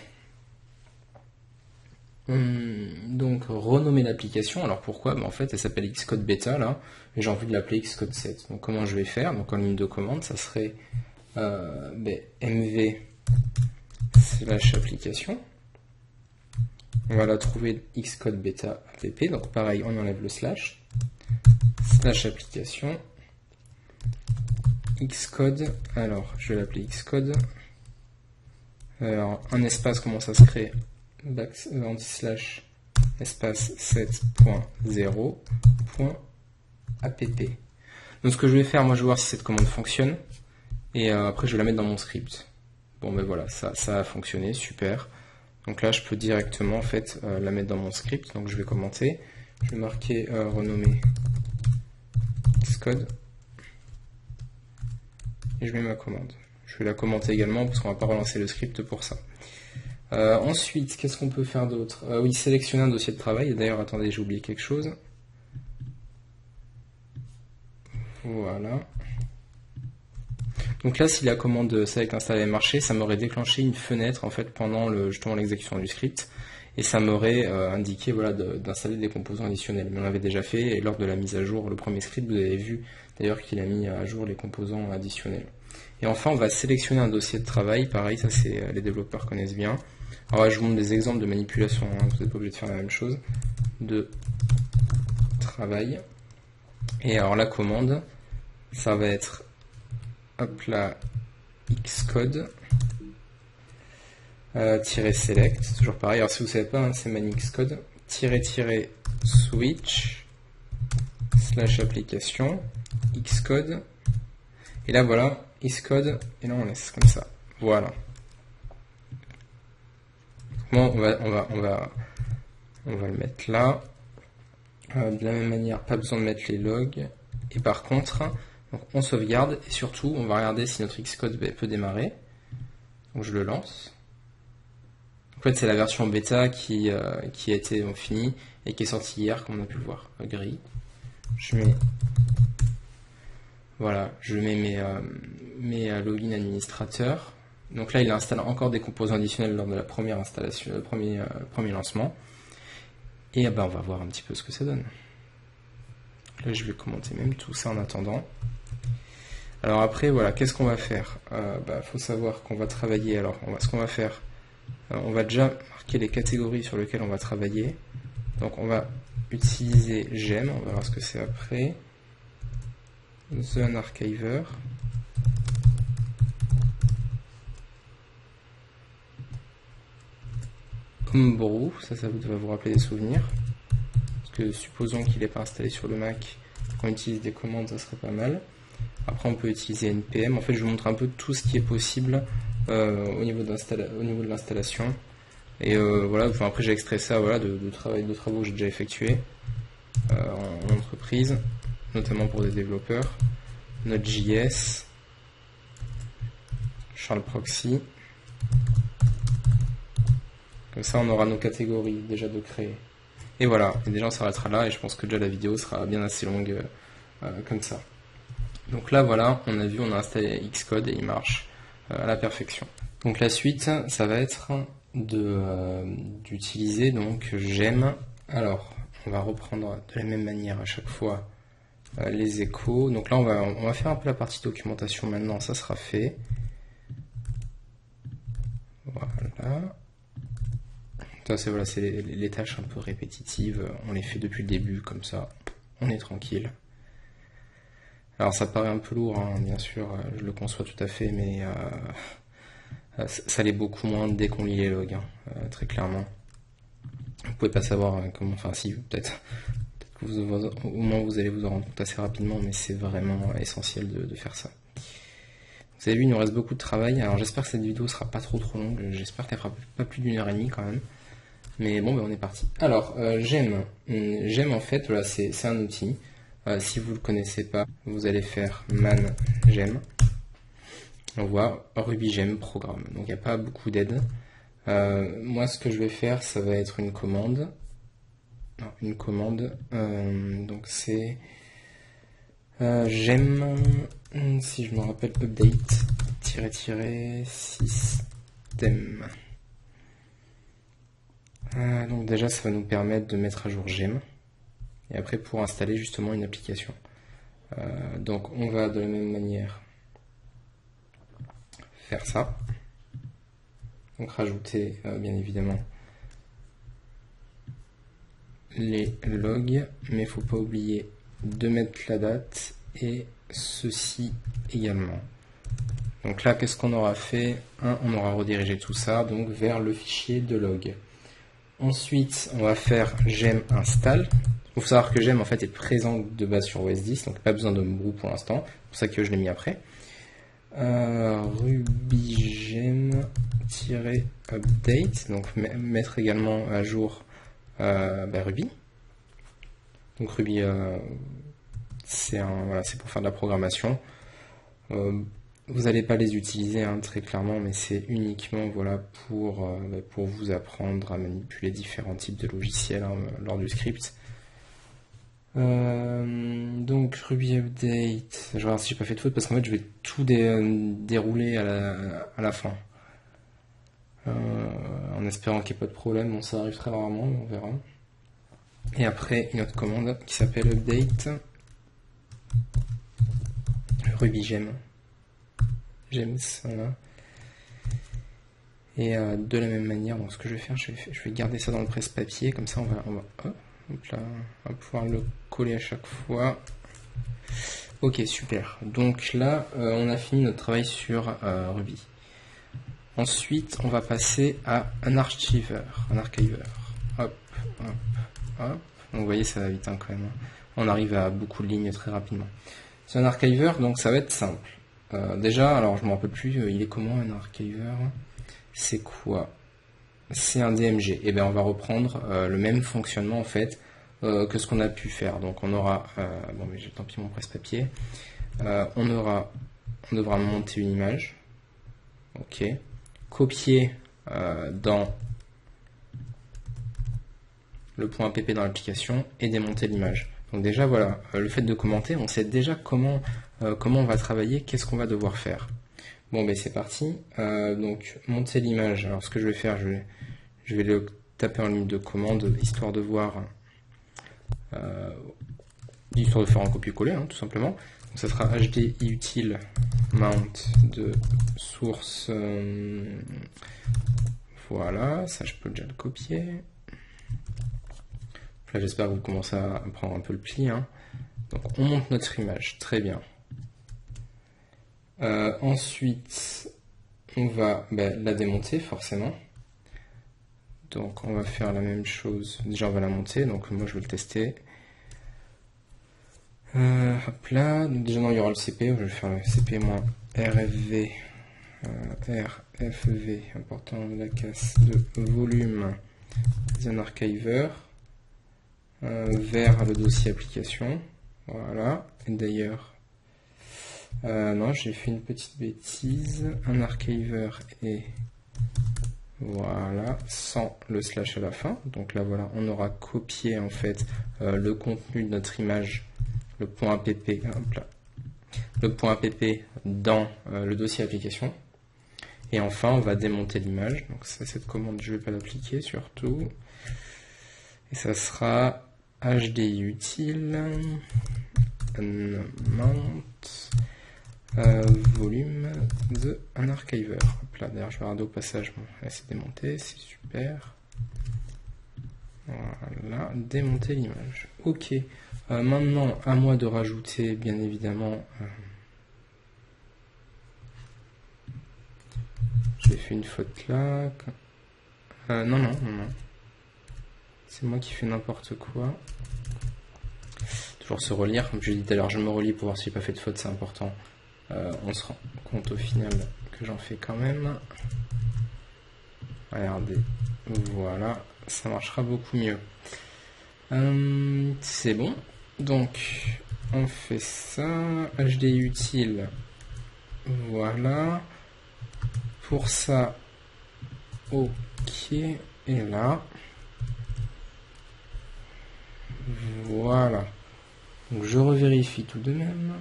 donc renommer l'application. Alors pourquoi? En fait, elle s'appelle Xcode Beta là, et j'ai envie de l'appeler Xcode 7. Donc comment je vais faire? Donc en ligne de commande, ça serait mv/application. On va la trouver Xcode Beta app. Donc pareil, on enlève le slash application Xcode. Alors je vais l'appeler Xcode. Alors un espace, comment ça se crée? Anti-slash espace 7.0.app. Donc ce que je vais faire, moi je vais voir si cette commande fonctionne. Et après je vais la mettre dans mon script. Bon ben voilà, ça a fonctionné, super. Donc là je peux directement en fait la mettre dans mon script. Donc je vais commenter, je vais marquer renommer Xcode et je mets ma commande. Je vais la commenter également parce qu'on va pas relancer le script pour ça. Ensuite, qu'est-ce qu'on peut faire d'autre? Oui, sélectionner un dossier de travail. D'ailleurs, attendez, j'ai oublié quelque chose. Voilà. Donc là, si la commande select install avait marché, ça m'aurait déclenché une fenêtre en fait pendant justement l'exécution du script, et ça m'aurait indiqué voilà d'installer des composants additionnels. Mais on l'avait déjà fait, et lors de la mise à jour, le premier script, vous avez vu d'ailleurs qu'il a mis à jour les composants additionnels. Et enfin, on va sélectionner un dossier de travail. Pareil, ça c'est les développeurs connaissent bien. Alors là, je vous montre des exemples de manipulation, hein, vous n'êtes pas obligé de faire la même chose. De travail. Et alors la commande, ça va être hop là, Xcode -select, toujours pareil. Alors si vous ne savez pas, hein, c'est manixcode -switch / application Xcode. Et là voilà, Xcode, et là on laisse comme ça. Voilà. Bon, on va le mettre là. De la même manière, pas besoin de mettre les logs. Et par contre, donc on sauvegarde et surtout on va regarder si notre Xcode peut démarrer. Donc je le lance. En fait c'est la version bêta qui a été finie et qui est sortie hier comme on a pu le voir. Gris. Je mets mes logins administrateurs. Donc là il installe encore des composants additionnels lors de la première installation, le premier lancement. Et on va voir un petit peu ce que ça donne. Là je vais commenter même tout ça en attendant. Alors après voilà, qu'est-ce qu'on va faire? Faut savoir qu'on va travailler. Alors ce qu'on va faire, on va déjà marquer les catégories sur lesquelles on va travailler. Donc on va utiliser gem, on va voir ce que c'est après. The Archiver. Homebrew, ça va vous rappeler des souvenirs. Parce que supposons qu'il n'est pas installé sur le Mac, qu'on utilise des commandes, ça serait pas mal. Après on peut utiliser npm. En fait je vous montre un peu tout ce qui est possible au niveau de l'installation. Et voilà, après j'ai extrait ça voilà, de travaux que j'ai déjà effectués en entreprise, notamment pour des développeurs. Node.js, Charles Proxy. Comme ça on aura nos catégories déjà de créer. Et voilà, et déjà on s'arrêtera là et je pense que déjà la vidéo sera bien assez longue comme ça. Donc là voilà, on a vu, on a installé Xcode et il marche à la perfection. Donc la suite, ça va être d'utiliser donc gem. Alors, on va reprendre de la même manière à chaque fois les échos. Donc là, on va faire un peu la partie documentation maintenant, ça sera fait. Voilà. Ça, c'est les tâches un peu répétitives, on les fait depuis le début, comme ça, on est tranquille. Alors ça paraît un peu lourd, hein, bien sûr, je le conçois tout à fait, mais ça l'est beaucoup moins dès qu'on lit les logs, hein, très clairement. Vous pouvez pas savoir comment, enfin si, peut-être que au moins vous allez vous en rendre compte assez rapidement, mais c'est vraiment essentiel de faire ça. Vous avez vu, il nous reste beaucoup de travail, alors j'espère que cette vidéo sera pas trop longue, j'espère qu'elle fera pas plus d'1h30 quand même. Mais bon, ben on est parti. Alors, gem en fait, voilà, c'est un outil. Si vous ne le connaissez pas, vous allez faire man gem. On voit Ruby gem programme. Donc il n'y a pas beaucoup d'aide. Moi, ce que je vais faire, ça va être une commande. Non, une commande. Donc c'est gem, si je me rappelle, update système. Donc déjà ça va nous permettre de mettre à jour gem et après pour installer justement une application. Donc on va de la même manière faire ça. Donc rajouter bien évidemment les logs, mais il ne faut pas oublier de mettre la date et ceci également. Donc là qu'est-ce qu'on aura fait? On aura redirigé tout ça donc vers le fichier de log. Ensuite, on va faire gem install. Il faut savoir que gem en fait est présent de base sur OS 10, donc pas besoin de Homebrew pour l'instant. C'est pour ça que je l'ai mis après. Ruby gem-update, donc mettre également à jour Ruby. Donc Ruby, c'est pour faire de la programmation. Vous n'allez pas les utiliser hein, très clairement, mais c'est uniquement voilà, pour vous apprendre à manipuler différents types de logiciels hein, lors du script. Donc Ruby Update, je vais voir si j'ai pas fait de faute parce qu'en fait je vais tout dérouler à la fin. En espérant qu'il n'y ait pas de problème, bon, ça arrive très rarement, on verra. Et après une autre commande qui s'appelle Update Ruby Gem. James, voilà. Et de la même manière, donc ce que je vais faire, je vais garder ça dans le presse-papier, comme ça on va pouvoir le coller à chaque fois. Ok, super. Donc là, on a fini notre travail sur Ruby. Ensuite, on va passer à un archiveur. Hop, hop, hop. Donc vous voyez, ça va vite hein, quand même. On arrive à beaucoup de lignes très rapidement. C'est un archiveur, donc ça va être simple. Déjà, alors je me rappelle plus, il est comment un archiveur? C'est quoi? C'est un DMG. Et bien on va reprendre le même fonctionnement en fait que ce qu'on a pu faire. Donc on aura, bon mais j'ai tant pis mon presse-papier. On devra monter une image. Ok. Copier dans le point .pp dans l'application et démonter l'image. Donc déjà voilà, le fait de commenter, on sait déjà comment on va travailler, qu'est-ce qu'on va devoir faire. Bon ben c'est parti, donc monter l'image, alors ce que je vais faire, je vais le taper en ligne de commande, histoire de voir, histoire de faire un copier-coller hein, tout simplement. Donc ça sera hd util mount de source, voilà, ça je peux déjà le copier. Là j'espère que vous commencez à prendre un peu le pli. Hein. Donc on monte notre image, très bien. Ensuite, on va la démonter forcément. Donc on va faire la même chose. Déjà on va la monter, donc moi je vais le tester. Hop là, donc déjà non, il y aura le CP, je vais faire le CP-RFV, RFV, important la casse de volume, un archiveur, vers le dossier application, voilà, et d'ailleurs, non, j'ai fait une petite bêtise, un archiveur et voilà, sans le slash à la fin, donc là voilà, on aura copié en fait le contenu de notre image, le point .pp, hop là, le point .pp dans le dossier application. Et enfin, on va démonter l'image. Donc ça, cette commande, je ne vais pas l'appliquer surtout. Et ça sera HDI utile mount volume de un archiver. Hop là, d'ailleurs, je vais regarder au passage. Bon, là, c'est démonté, c'est super. Voilà, démonter l'image. Ok. Maintenant, à moi de rajouter, bien évidemment. J'ai fait une faute là. Non. C'est moi qui fais n'importe quoi. Toujours se relire, comme je l'ai dit tout à l'heure, je me relis pour voir si j'ai pas fait de faute, c'est important. On se rend compte au final que j'en fais quand même. Regardez, voilà, ça marchera beaucoup mieux. C'est bon. Donc, on fait ça. HDI utile. Voilà. Pour ça, ok. Et là. Voilà. Donc je revérifie tout de même.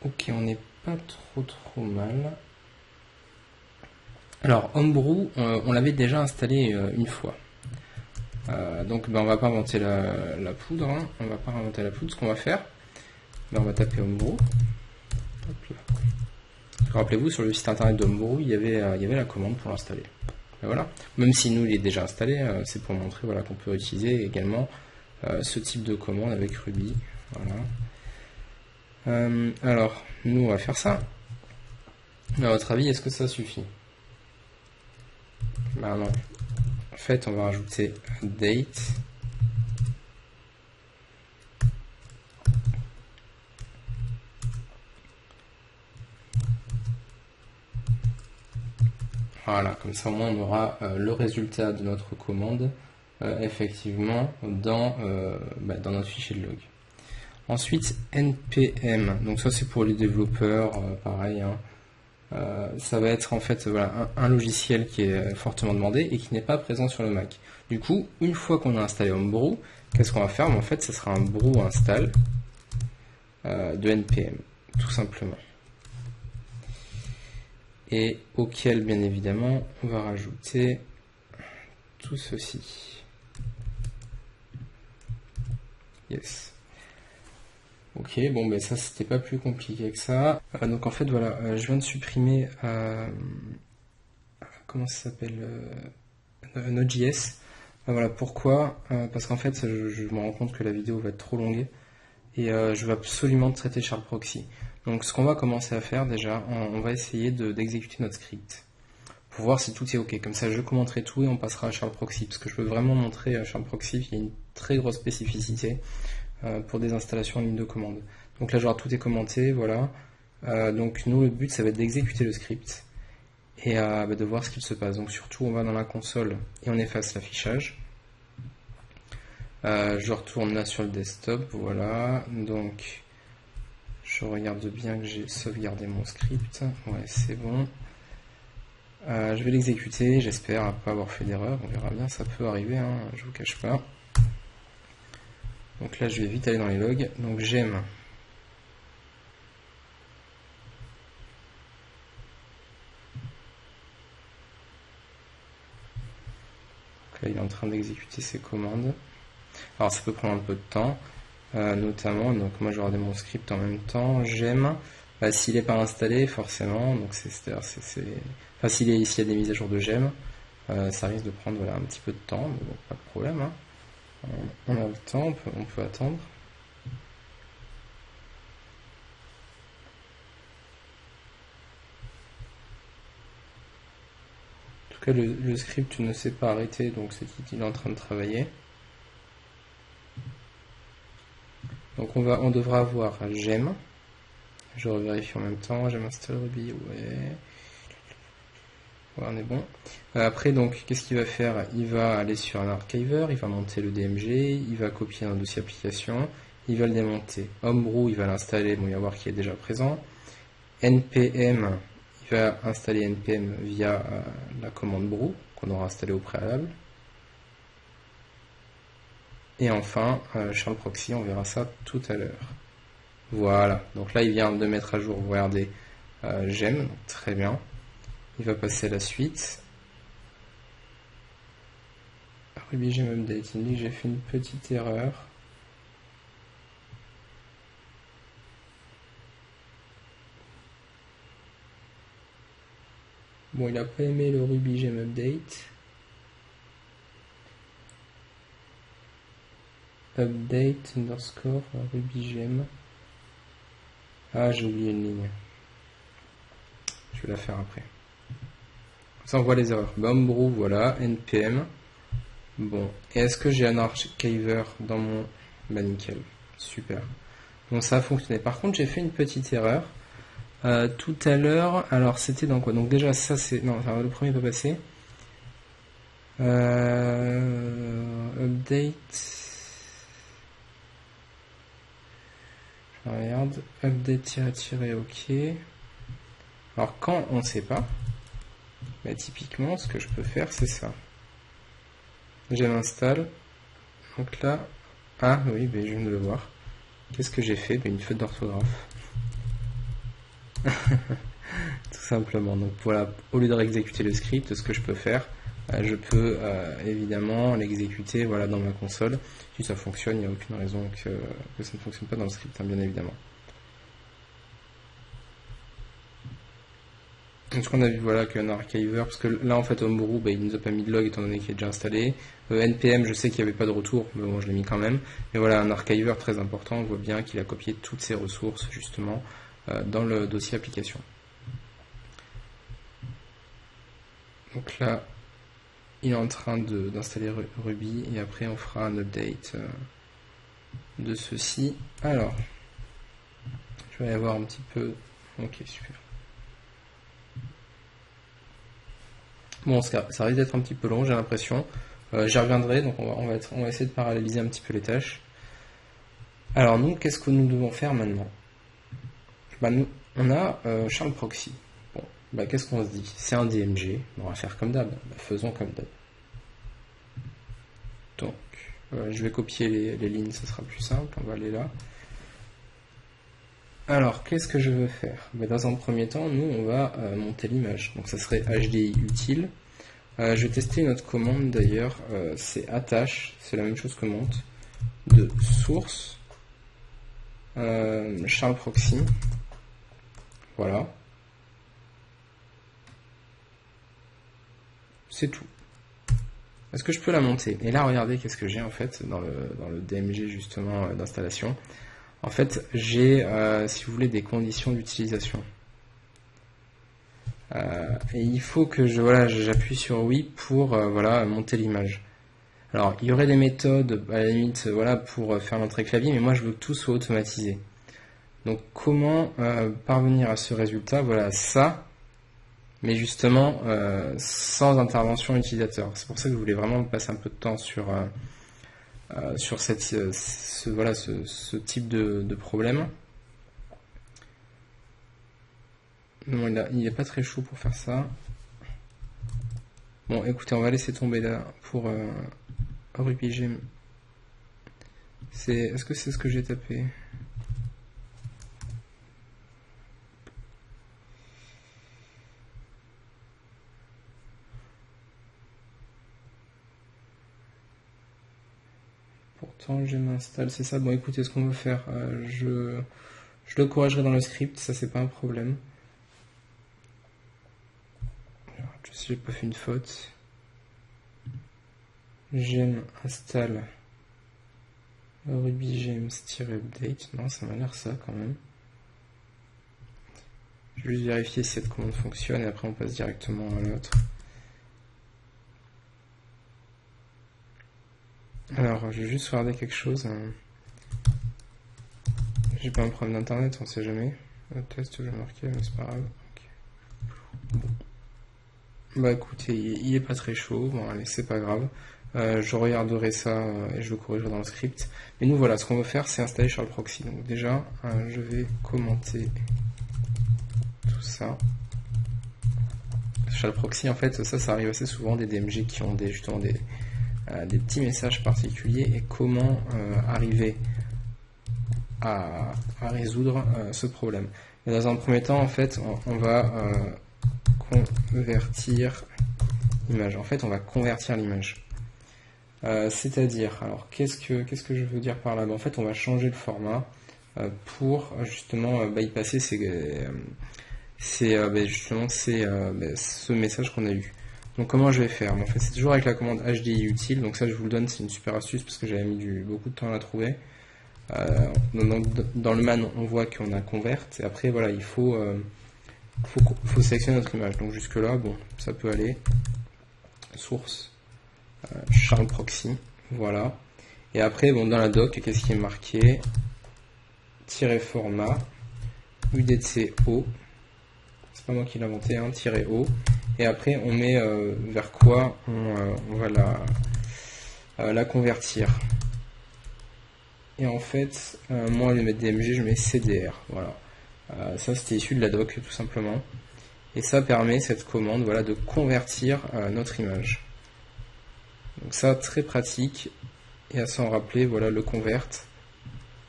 Ok, on n'est pas trop mal. Alors, Homebrew, on l'avait déjà installé une fois. Donc on va pas inventer la poudre. Hein. On va pas inventer la poudre. Ce qu'on va faire, on va taper Homebrew. Rappelez-vous, sur le site internet d'Homebrew, il y avait la commande pour l'installer. Voilà. Même si nous il est déjà installé, c'est pour montrer voilà, qu'on peut utiliser également ce type de commande avec Ruby. Voilà. Alors, nous on va faire ça. À votre avis, est-ce que ça suffit? Bah non. En fait, on va rajouter date. Voilà, comme ça au moins on aura le résultat de notre commande effectivement dans notre fichier de log. Ensuite npm, donc ça c'est pour les développeurs, pareil. Hein. Ça va être en fait voilà, un logiciel qui est fortement demandé et qui n'est pas présent sur le Mac. Du coup, une fois qu'on a installé Homebrew, qu'est-ce qu'on va faire? En fait, ce sera un brew install de npm, tout simplement. Et auquel, bien évidemment, on va rajouter tout ceci. Yes. Ok, bon, ben ça, c'était pas plus compliqué que ça. Donc, en fait, voilà, je viens de supprimer, comment ça s'appelle, Node.js. Voilà, pourquoi? Parce qu'en fait, je me rends compte que la vidéo va être trop longue et je veux absolument traiter Shard Proxy. Donc ce qu'on va commencer à faire déjà, on va essayer d'exécuter notre script pour voir si tout est ok. Comme ça je commenterai tout et on passera à Shard Proxy parce que je veux vraiment montrer à Shard Proxy qu'il y a une très grosse spécificité pour des installations en ligne de commande. Donc là genre tout est commenté, voilà. Donc nous le but ça va être d'exécuter le script et de voir ce qu'il se passe. Donc surtout on va dans la console et on efface l'affichage. Je retourne là sur le desktop, voilà. Donc je regarde bien que j'ai sauvegardé mon script. Ouais, c'est bon. Je vais l'exécuter, j'espère pas avoir fait d'erreur. On verra bien, ça peut arriver, hein, je vous cache pas. Donc là, je vais vite aller dans les logs. Donc j'aime. Donc là, il est en train d'exécuter ses commandes. Alors ça peut prendre un peu de temps. Notamment, donc moi je vais regarder mon script en même temps, j'aime, s'il n'est pas installé forcément, donc enfin s'il y a des mises à jour de j'aime, ça risque de prendre voilà, un petit peu de temps, mais bon, pas de problème, hein. On a le temps, on peut attendre. En tout cas le script ne s'est pas arrêté, donc c'est qu'il est en train de travailler. Donc on devra avoir j'aime. Je revérifie en même temps, j'aime install Ruby, ouais. Ouais, on est bon. Après donc qu'est-ce qu'il va faire? Il va aller sur un archiver, il va monter le DMG, il va copier un dossier application, il va le démonter. Homebrew, il va l'installer, bon il va voir qu'il est déjà présent. npm, il va installer npm via la commande brew qu'on aura installée au préalable. Et enfin, Shard Proxy, on verra ça tout à l'heure. Voilà, donc là il vient de mettre à jour, vous regardez, j'aime, très bien. Il va passer à la suite. RubyGem Update, il me dit que j'ai fait une petite erreur. Bon, il n'a pas aimé le RubyGem Update. Update underscore RubyGem. Ah, j'ai oublié une ligne. Je vais la faire après. Ça, on voit les erreurs. Homebrew, voilà. NPM. Bon. Et est-ce que j'ai un archiver dans mon... Bah, nickel. Super. Bon, ça a fonctionné. Par contre, j'ai fait une petite erreur. Tout à l'heure, alors c'était dans quoi? Donc déjà, ça c'est... Non, enfin, le premier peut passer. Update... Je regarde, update-ok. Alors quand on ne sait pas, bah, typiquement ce que je peux faire c'est ça. Je m'installe. Donc là, ah oui, bah, je viens de le voir. Qu'est-ce que j'ai fait? Bah, une faute d'orthographe. Tout simplement. Donc voilà, au lieu de réexécuter le script, ce que je peux faire, je peux évidemment l'exécuter voilà, dans ma console. Si ça fonctionne, il n'y a aucune raison que ça ne fonctionne pas dans le script, hein, bien évidemment. Donc ce qu'on a vu, voilà, qu'un archiver, parce que là en fait Homebrew, bah, il ne nous a pas mis de log étant donné qu'il est déjà installé. NPM, je sais qu'il n'y avait pas de retour, mais bon, je l'ai mis quand même. Mais voilà, un archiver très important, on voit bien qu'il a copié toutes ses ressources justement dans le dossier application. Donc là, il est en train d'installer Ruby et après on fera un update de ceci. Alors, je vais y avoir un petit peu... Ok, super. Bon, ça risque d'être un petit peu long, j'ai l'impression. J'y reviendrai, donc on va essayer de paralléliser un petit peu les tâches. Alors nous, qu'est-ce que nous devons faire maintenant? Bah, nous, on a Charles Proxy. Bon, bah, qu'est-ce qu'on se dit? C'est un DMG, on va faire comme d'hab. Bah, faisons comme d'hab. Donc, je vais copier les lignes, ça sera plus simple, on va aller là. Alors, qu'est-ce que je veux faire? Bah, dans un premier temps, nous, on va monter l'image. Donc, ça serait HDI utile. Je vais tester une autre commande d'ailleurs, c'est attache, c'est la même chose que monte, de source, Charles Proxy. Voilà. C'est tout. Est-ce que je peux la monter? Et là, regardez qu'est-ce que j'ai en fait dans le DMG justement d'installation. En fait, j'ai, si vous voulez, des conditions d'utilisation. Et il faut que j'appuie sur oui pour voilà, monter l'image. Alors, il y aurait des méthodes à la limite voilà, pour faire l'entrée clavier, mais moi je veux que tout soit automatisé. Donc, comment parvenir à ce résultat? Voilà, ça. Mais justement sans intervention utilisateur. C'est pour ça que je voulais vraiment passer un peu de temps sur ce type de problème. Non, il n'est pas très chaud pour faire ça. Bon, écoutez, on va laisser tomber là pour RubyGem. Est-ce que c'est ce que j'ai tapé? Pourtant, je m'installe, c'est ça. Bon, écoutez, ce qu'on va faire, je le corrigerai dans le script, ça c'est pas un problème. Alors, je sais, j'ai pas fait une faute. Gem installe RubyGems-update. Non, ça m'a l'air ça quand même. Je vais juste vérifier si cette commande fonctionne et après on passe directement à l'autre. Alors, je vais juste regarder quelque chose. J'ai pas un problème d'internet, on sait jamais. Le test, je vais marquer, mais c'est pas grave. Okay. Bon. Bah écoutez, il est pas très chaud. Bon, allez, c'est pas grave. Je regarderai ça et je le corrigerai dans le script. Mais nous, voilà, ce qu'on va faire, c'est installer Charles Proxy. Donc, déjà, je vais commenter tout ça. Charles Proxy, en fait, ça arrive assez souvent des DMG qui ont justement des petits messages particuliers et comment arriver à résoudre ce problème. Et dans un premier temps, en fait, on va convertir l'image. En fait, on va convertir l'image. C'est-à-dire, alors qu'est-ce que je veux dire par là? En fait, on va changer le format pour justement bypasser ce message qu'on a eu. Donc comment je vais faire? En fait, c'est toujours avec la commande HDI utile. Donc ça, je vous le donne, c'est une super astuce parce que j'avais mis beaucoup de temps à la trouver. Dans le man, on voit qu'on a convert. Et après, voilà, il faut sélectionner notre image. Donc jusque là, bon, ça peut aller. Source, Charles Proxy, voilà. Et après, bon, dans la doc, qu'est-ce qui est marqué? Format, UDC O. C'est pas moi qui l'ai inventé, hein, -O. Et après, on met vers quoi on va la convertir. Et en fait, moi, au lieu de mettre DMG, je mets CDR. Voilà. Ça, c'était issu de la doc, tout simplement. Et ça permet, cette commande, voilà, de convertir notre image. Donc ça, très pratique. Et à s'en rappeler, voilà, le convert,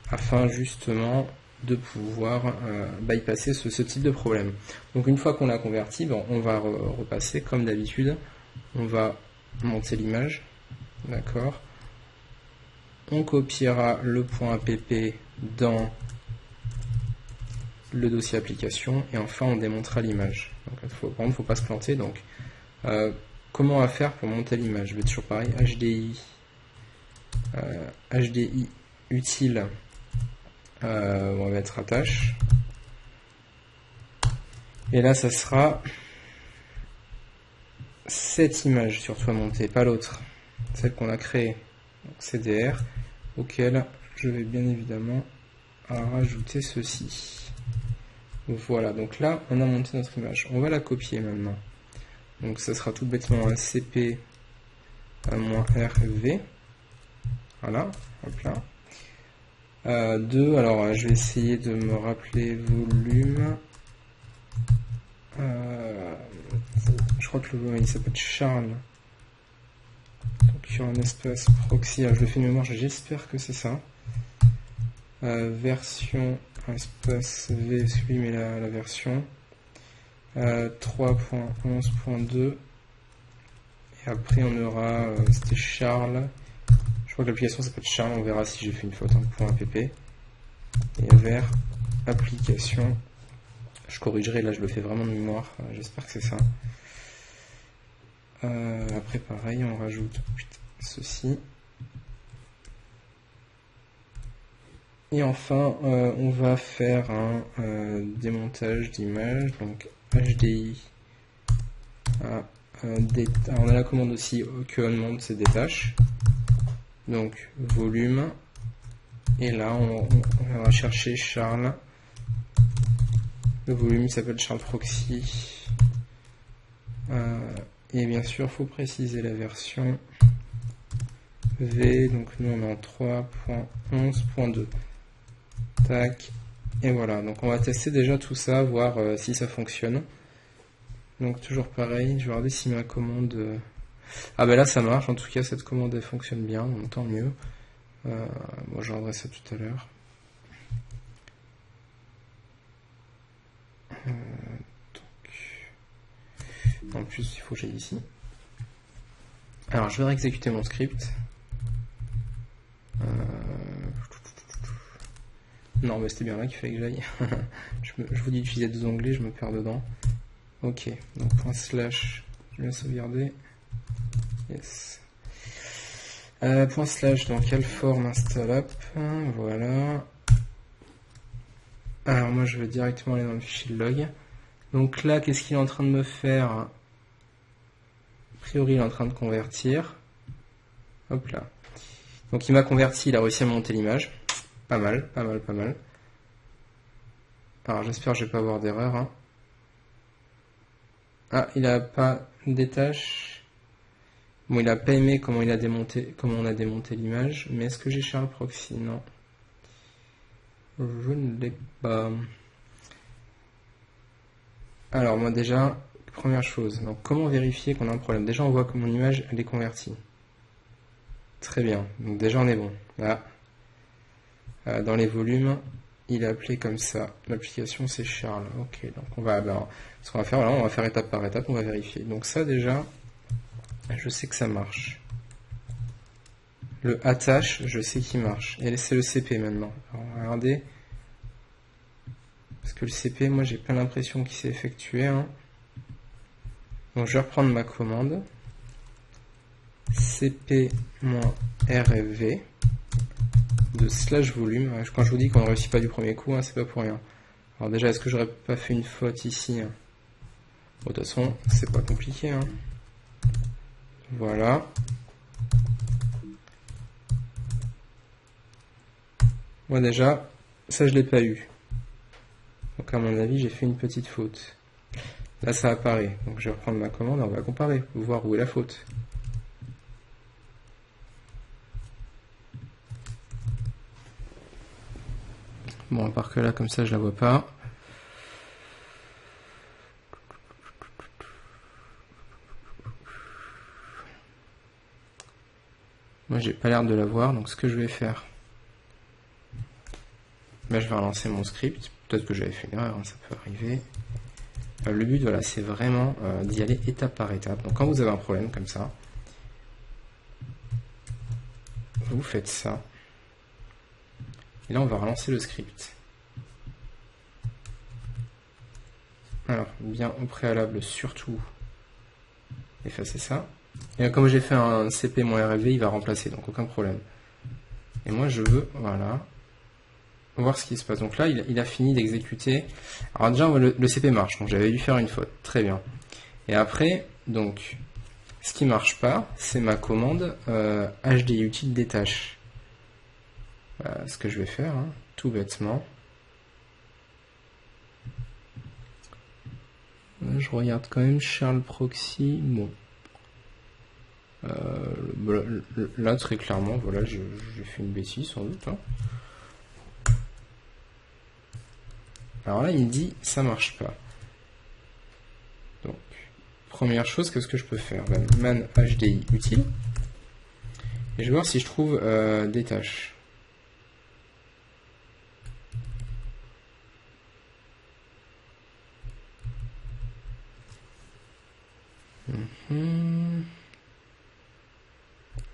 afin justement de pouvoir bypasser ce type de problème. Donc une fois qu'on l'a converti, bon, on va repasser comme d'habitude. On va monter l'image. D'accord. On copiera le point .app dans le dossier application et enfin on démontera l'image. Donc par contre, il ne faut pas se planter. Donc comment on va faire pour monter l'image? Je vais toujours pareil, HDI utile, on va mettre attache. Et là, ça sera cette image surtout à monter, pas l'autre, celle qu'on a créée. Donc CDR, auquel je vais bien évidemment rajouter ceci. Voilà, donc là on a monté notre image. On va la copier maintenant. Donc ça sera tout bêtement un CP -RV. Voilà, hop là. 2, alors je vais essayer de me rappeler volume. Je crois que le volume il s'appelle Charles. Donc il y aura un espace proxy. Alors, je le fais de mémoire, j'espère que c'est ça. Version espace V, celui mais la version 3.11.2 et après on aura c'était Charles, je crois que l'application s'appelle Charles, on verra si j'ai fait une faute, .app et vers application, je corrigerai, là je le fais vraiment de mémoire, j'espère que c'est ça. Après pareil on rajoute ceci. Et enfin, on va faire un démontage d'image, donc HDI. On a la commande aussi que onMount, c'est détache. Donc volume. Et là, on va chercher Charles. Le volume s'appelle Charles Proxy. Et bien sûr, il faut préciser la version V. Donc nous, on est en 3.11.2. Tac, et voilà, donc on va tester déjà tout ça, voir si ça fonctionne. Donc toujours pareil, je vais regarder si ma commande... Ah ben là ça marche, en tout cas cette commande elle fonctionne bien, donc tant mieux. Moi je regarderai ça tout à l'heure. En plus il faut que j'aille ici. Alors je vais réexécuter mon script. Non, mais c'était bien là qu'il fallait que j'aille. Je vous dis d'utiliser 2 onglets, je me perds dedans. Ok, donc // je vais sauvegarder. Yes. // dans quelle forme install up. Voilà. Alors moi je vais directement aller dans le fichier log. Donc là, qu'est-ce qu'il est en train de me faire? A priori, il est en train de convertir. Hop là. Donc il m'a converti, il a réussi à monter l'image. Pas mal, pas mal, pas mal. Alors j'espère que je vais pas avoir d'erreur. Hein. Ah, il a pas détache. Bon, il a pas aimé comment on a démonté l'image. Mais est-ce que j'ai Charles Proxy? Non. Je ne l'ai pas. Alors moi déjà, première chose. Donc comment vérifier qu'on a un problème? Déjà on voit que mon image elle est convertie. Très bien. Donc déjà on est bon. Là. dans les volumes, il est appelé comme ça. L'application c'est Charles. Ok, donc on va, ce qu'on va faire, voilà, on va faire étape par étape, on va vérifier. Donc ça déjà, je sais que ça marche. Le attache, je sais qu'il marche. Et c'est le CP maintenant. Alors, regardez. Parce que le CP, moi j'ai pas l'impression qu'il s'est effectué. Hein. Donc je vais reprendre ma commande. cp-rv de /volume. Quand je vous dis qu'on ne réussit pas du premier coup, hein, c'est pas pour rien. Alors déjà, est-ce que j'aurais pas fait une faute ici? Bon, de toute façon, c'est pas compliqué. Hein. Voilà. Moi déjà, ça je l'ai pas eu. Donc à mon avis, j'ai fait une petite faute. Là, ça apparaît. Donc je vais reprendre ma commande et on va comparer, voir où est la faute. Bon, à part que là, comme ça, je la vois pas. Moi, j'ai pas l'air de la voir, donc ce que je vais faire, je vais relancer mon script. Peut-être que j'avais fait une erreur, hein, ça peut arriver. Le but, voilà, c'est vraiment d'y aller étape par étape. Donc, quand vous avez un problème comme ça, vous faites ça. Et là, on va relancer le script. Alors, bien au préalable, surtout, effacer ça. Et comme j'ai fait un cp-rv, il va remplacer, donc aucun problème. Et moi, je veux, voilà, voir ce qui se passe. Donc là, il a fini d'exécuter. Alors déjà, le CP marche, donc j'avais dû faire une faute. Très bien. Et après, donc, ce qui marche pas, c'est ma commande HDUtil détache. Ce que je vais faire, hein, tout bêtement. Je regarde quand même Charles Proxy. Bon. Là, très clairement, voilà, j'ai fait une bêtise sans doute. Hein. Alors là, il me dit ça marche pas. Donc, première chose, qu'est-ce que je peux faire? Man HDI utile. Et je vais voir si je trouve des tâches.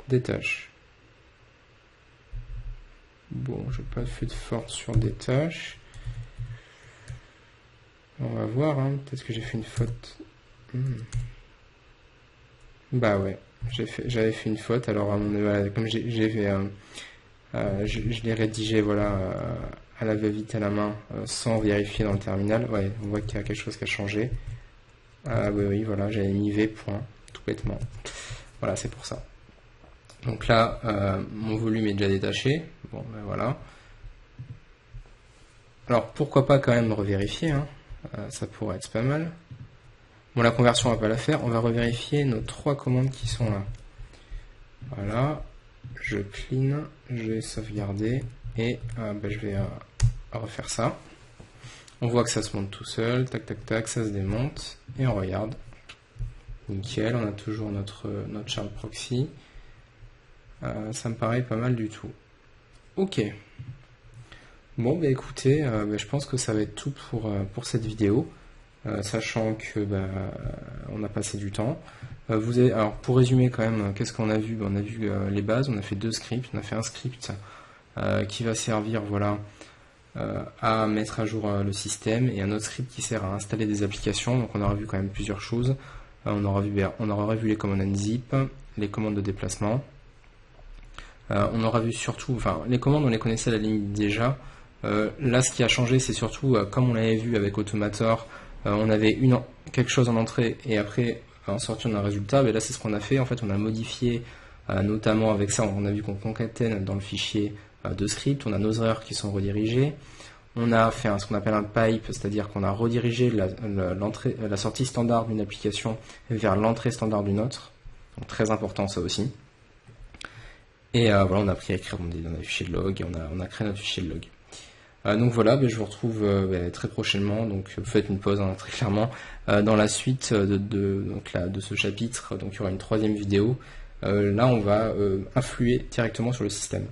Des tâches. Bon, j'ai pas fait de forte sur des tâches. On va voir, hein. Peut-être que j'ai fait une faute. Bah ouais, j'avais fait une faute. Alors, comme je l'ai rédigé, voilà, à la va-vite à la main, sans vérifier dans le terminal. Ouais, on voit qu'il y a quelque chose qui a changé. Oui, voilà, j'avais mis V point, tout bêtement. Voilà, c'est pour ça. Donc là, mon volume est déjà détaché. Bon, ben voilà. Alors, pourquoi pas quand même revérifier, hein. Ça pourrait être pas mal. Bon, la conversion, on va pas la faire. On va revérifier nos 3 commandes qui sont là. Voilà. Je clean, je vais sauvegarder et je vais refaire ça. On voit que ça se monte tout seul. Tac, tac, tac, ça se démonte. Et on regarde. Nickel, on a toujours notre Charles Proxy. Ça me paraît pas mal du tout. Ok. Bon, bah écoutez, je pense que ça va être tout pour cette vidéo. Sachant que on a passé du temps. Alors pour résumer quand même, qu'est-ce qu'on a vu? On a vu les bases, on a fait 2 scripts. On a fait un script qui va servir, voilà, à mettre à jour le système, et un autre script qui sert à installer des applications. Donc on aura vu quand même plusieurs choses. On aura vu les commandes unzip, les commandes de déplacement. On aura vu surtout, enfin les commandes on les connaissait à la limite déjà. Là ce qui a changé c'est surtout, comme on l'avait vu avec Automator, on avait quelque chose en entrée et après en sortie on a un résultat. Mais là c'est ce qu'on a fait, en fait on a modifié, notamment avec ça on a vu qu'on concatène dans le fichier de script, on a nos erreurs qui sont redirigées. On a fait ce qu'on appelle un pipe, c'est-à-dire qu'on a redirigé la sortie standard d'une application vers l'entrée standard d'une autre. Donc très important ça aussi. Et voilà, on a appris à écrire dans un fichier de log et on a créé notre fichier de log. Donc voilà, je vous retrouve très prochainement. Donc faites une pause, hein, très clairement. Dans la suite de ce chapitre, donc il y aura une 3e vidéo. Là, on va influer directement sur le système.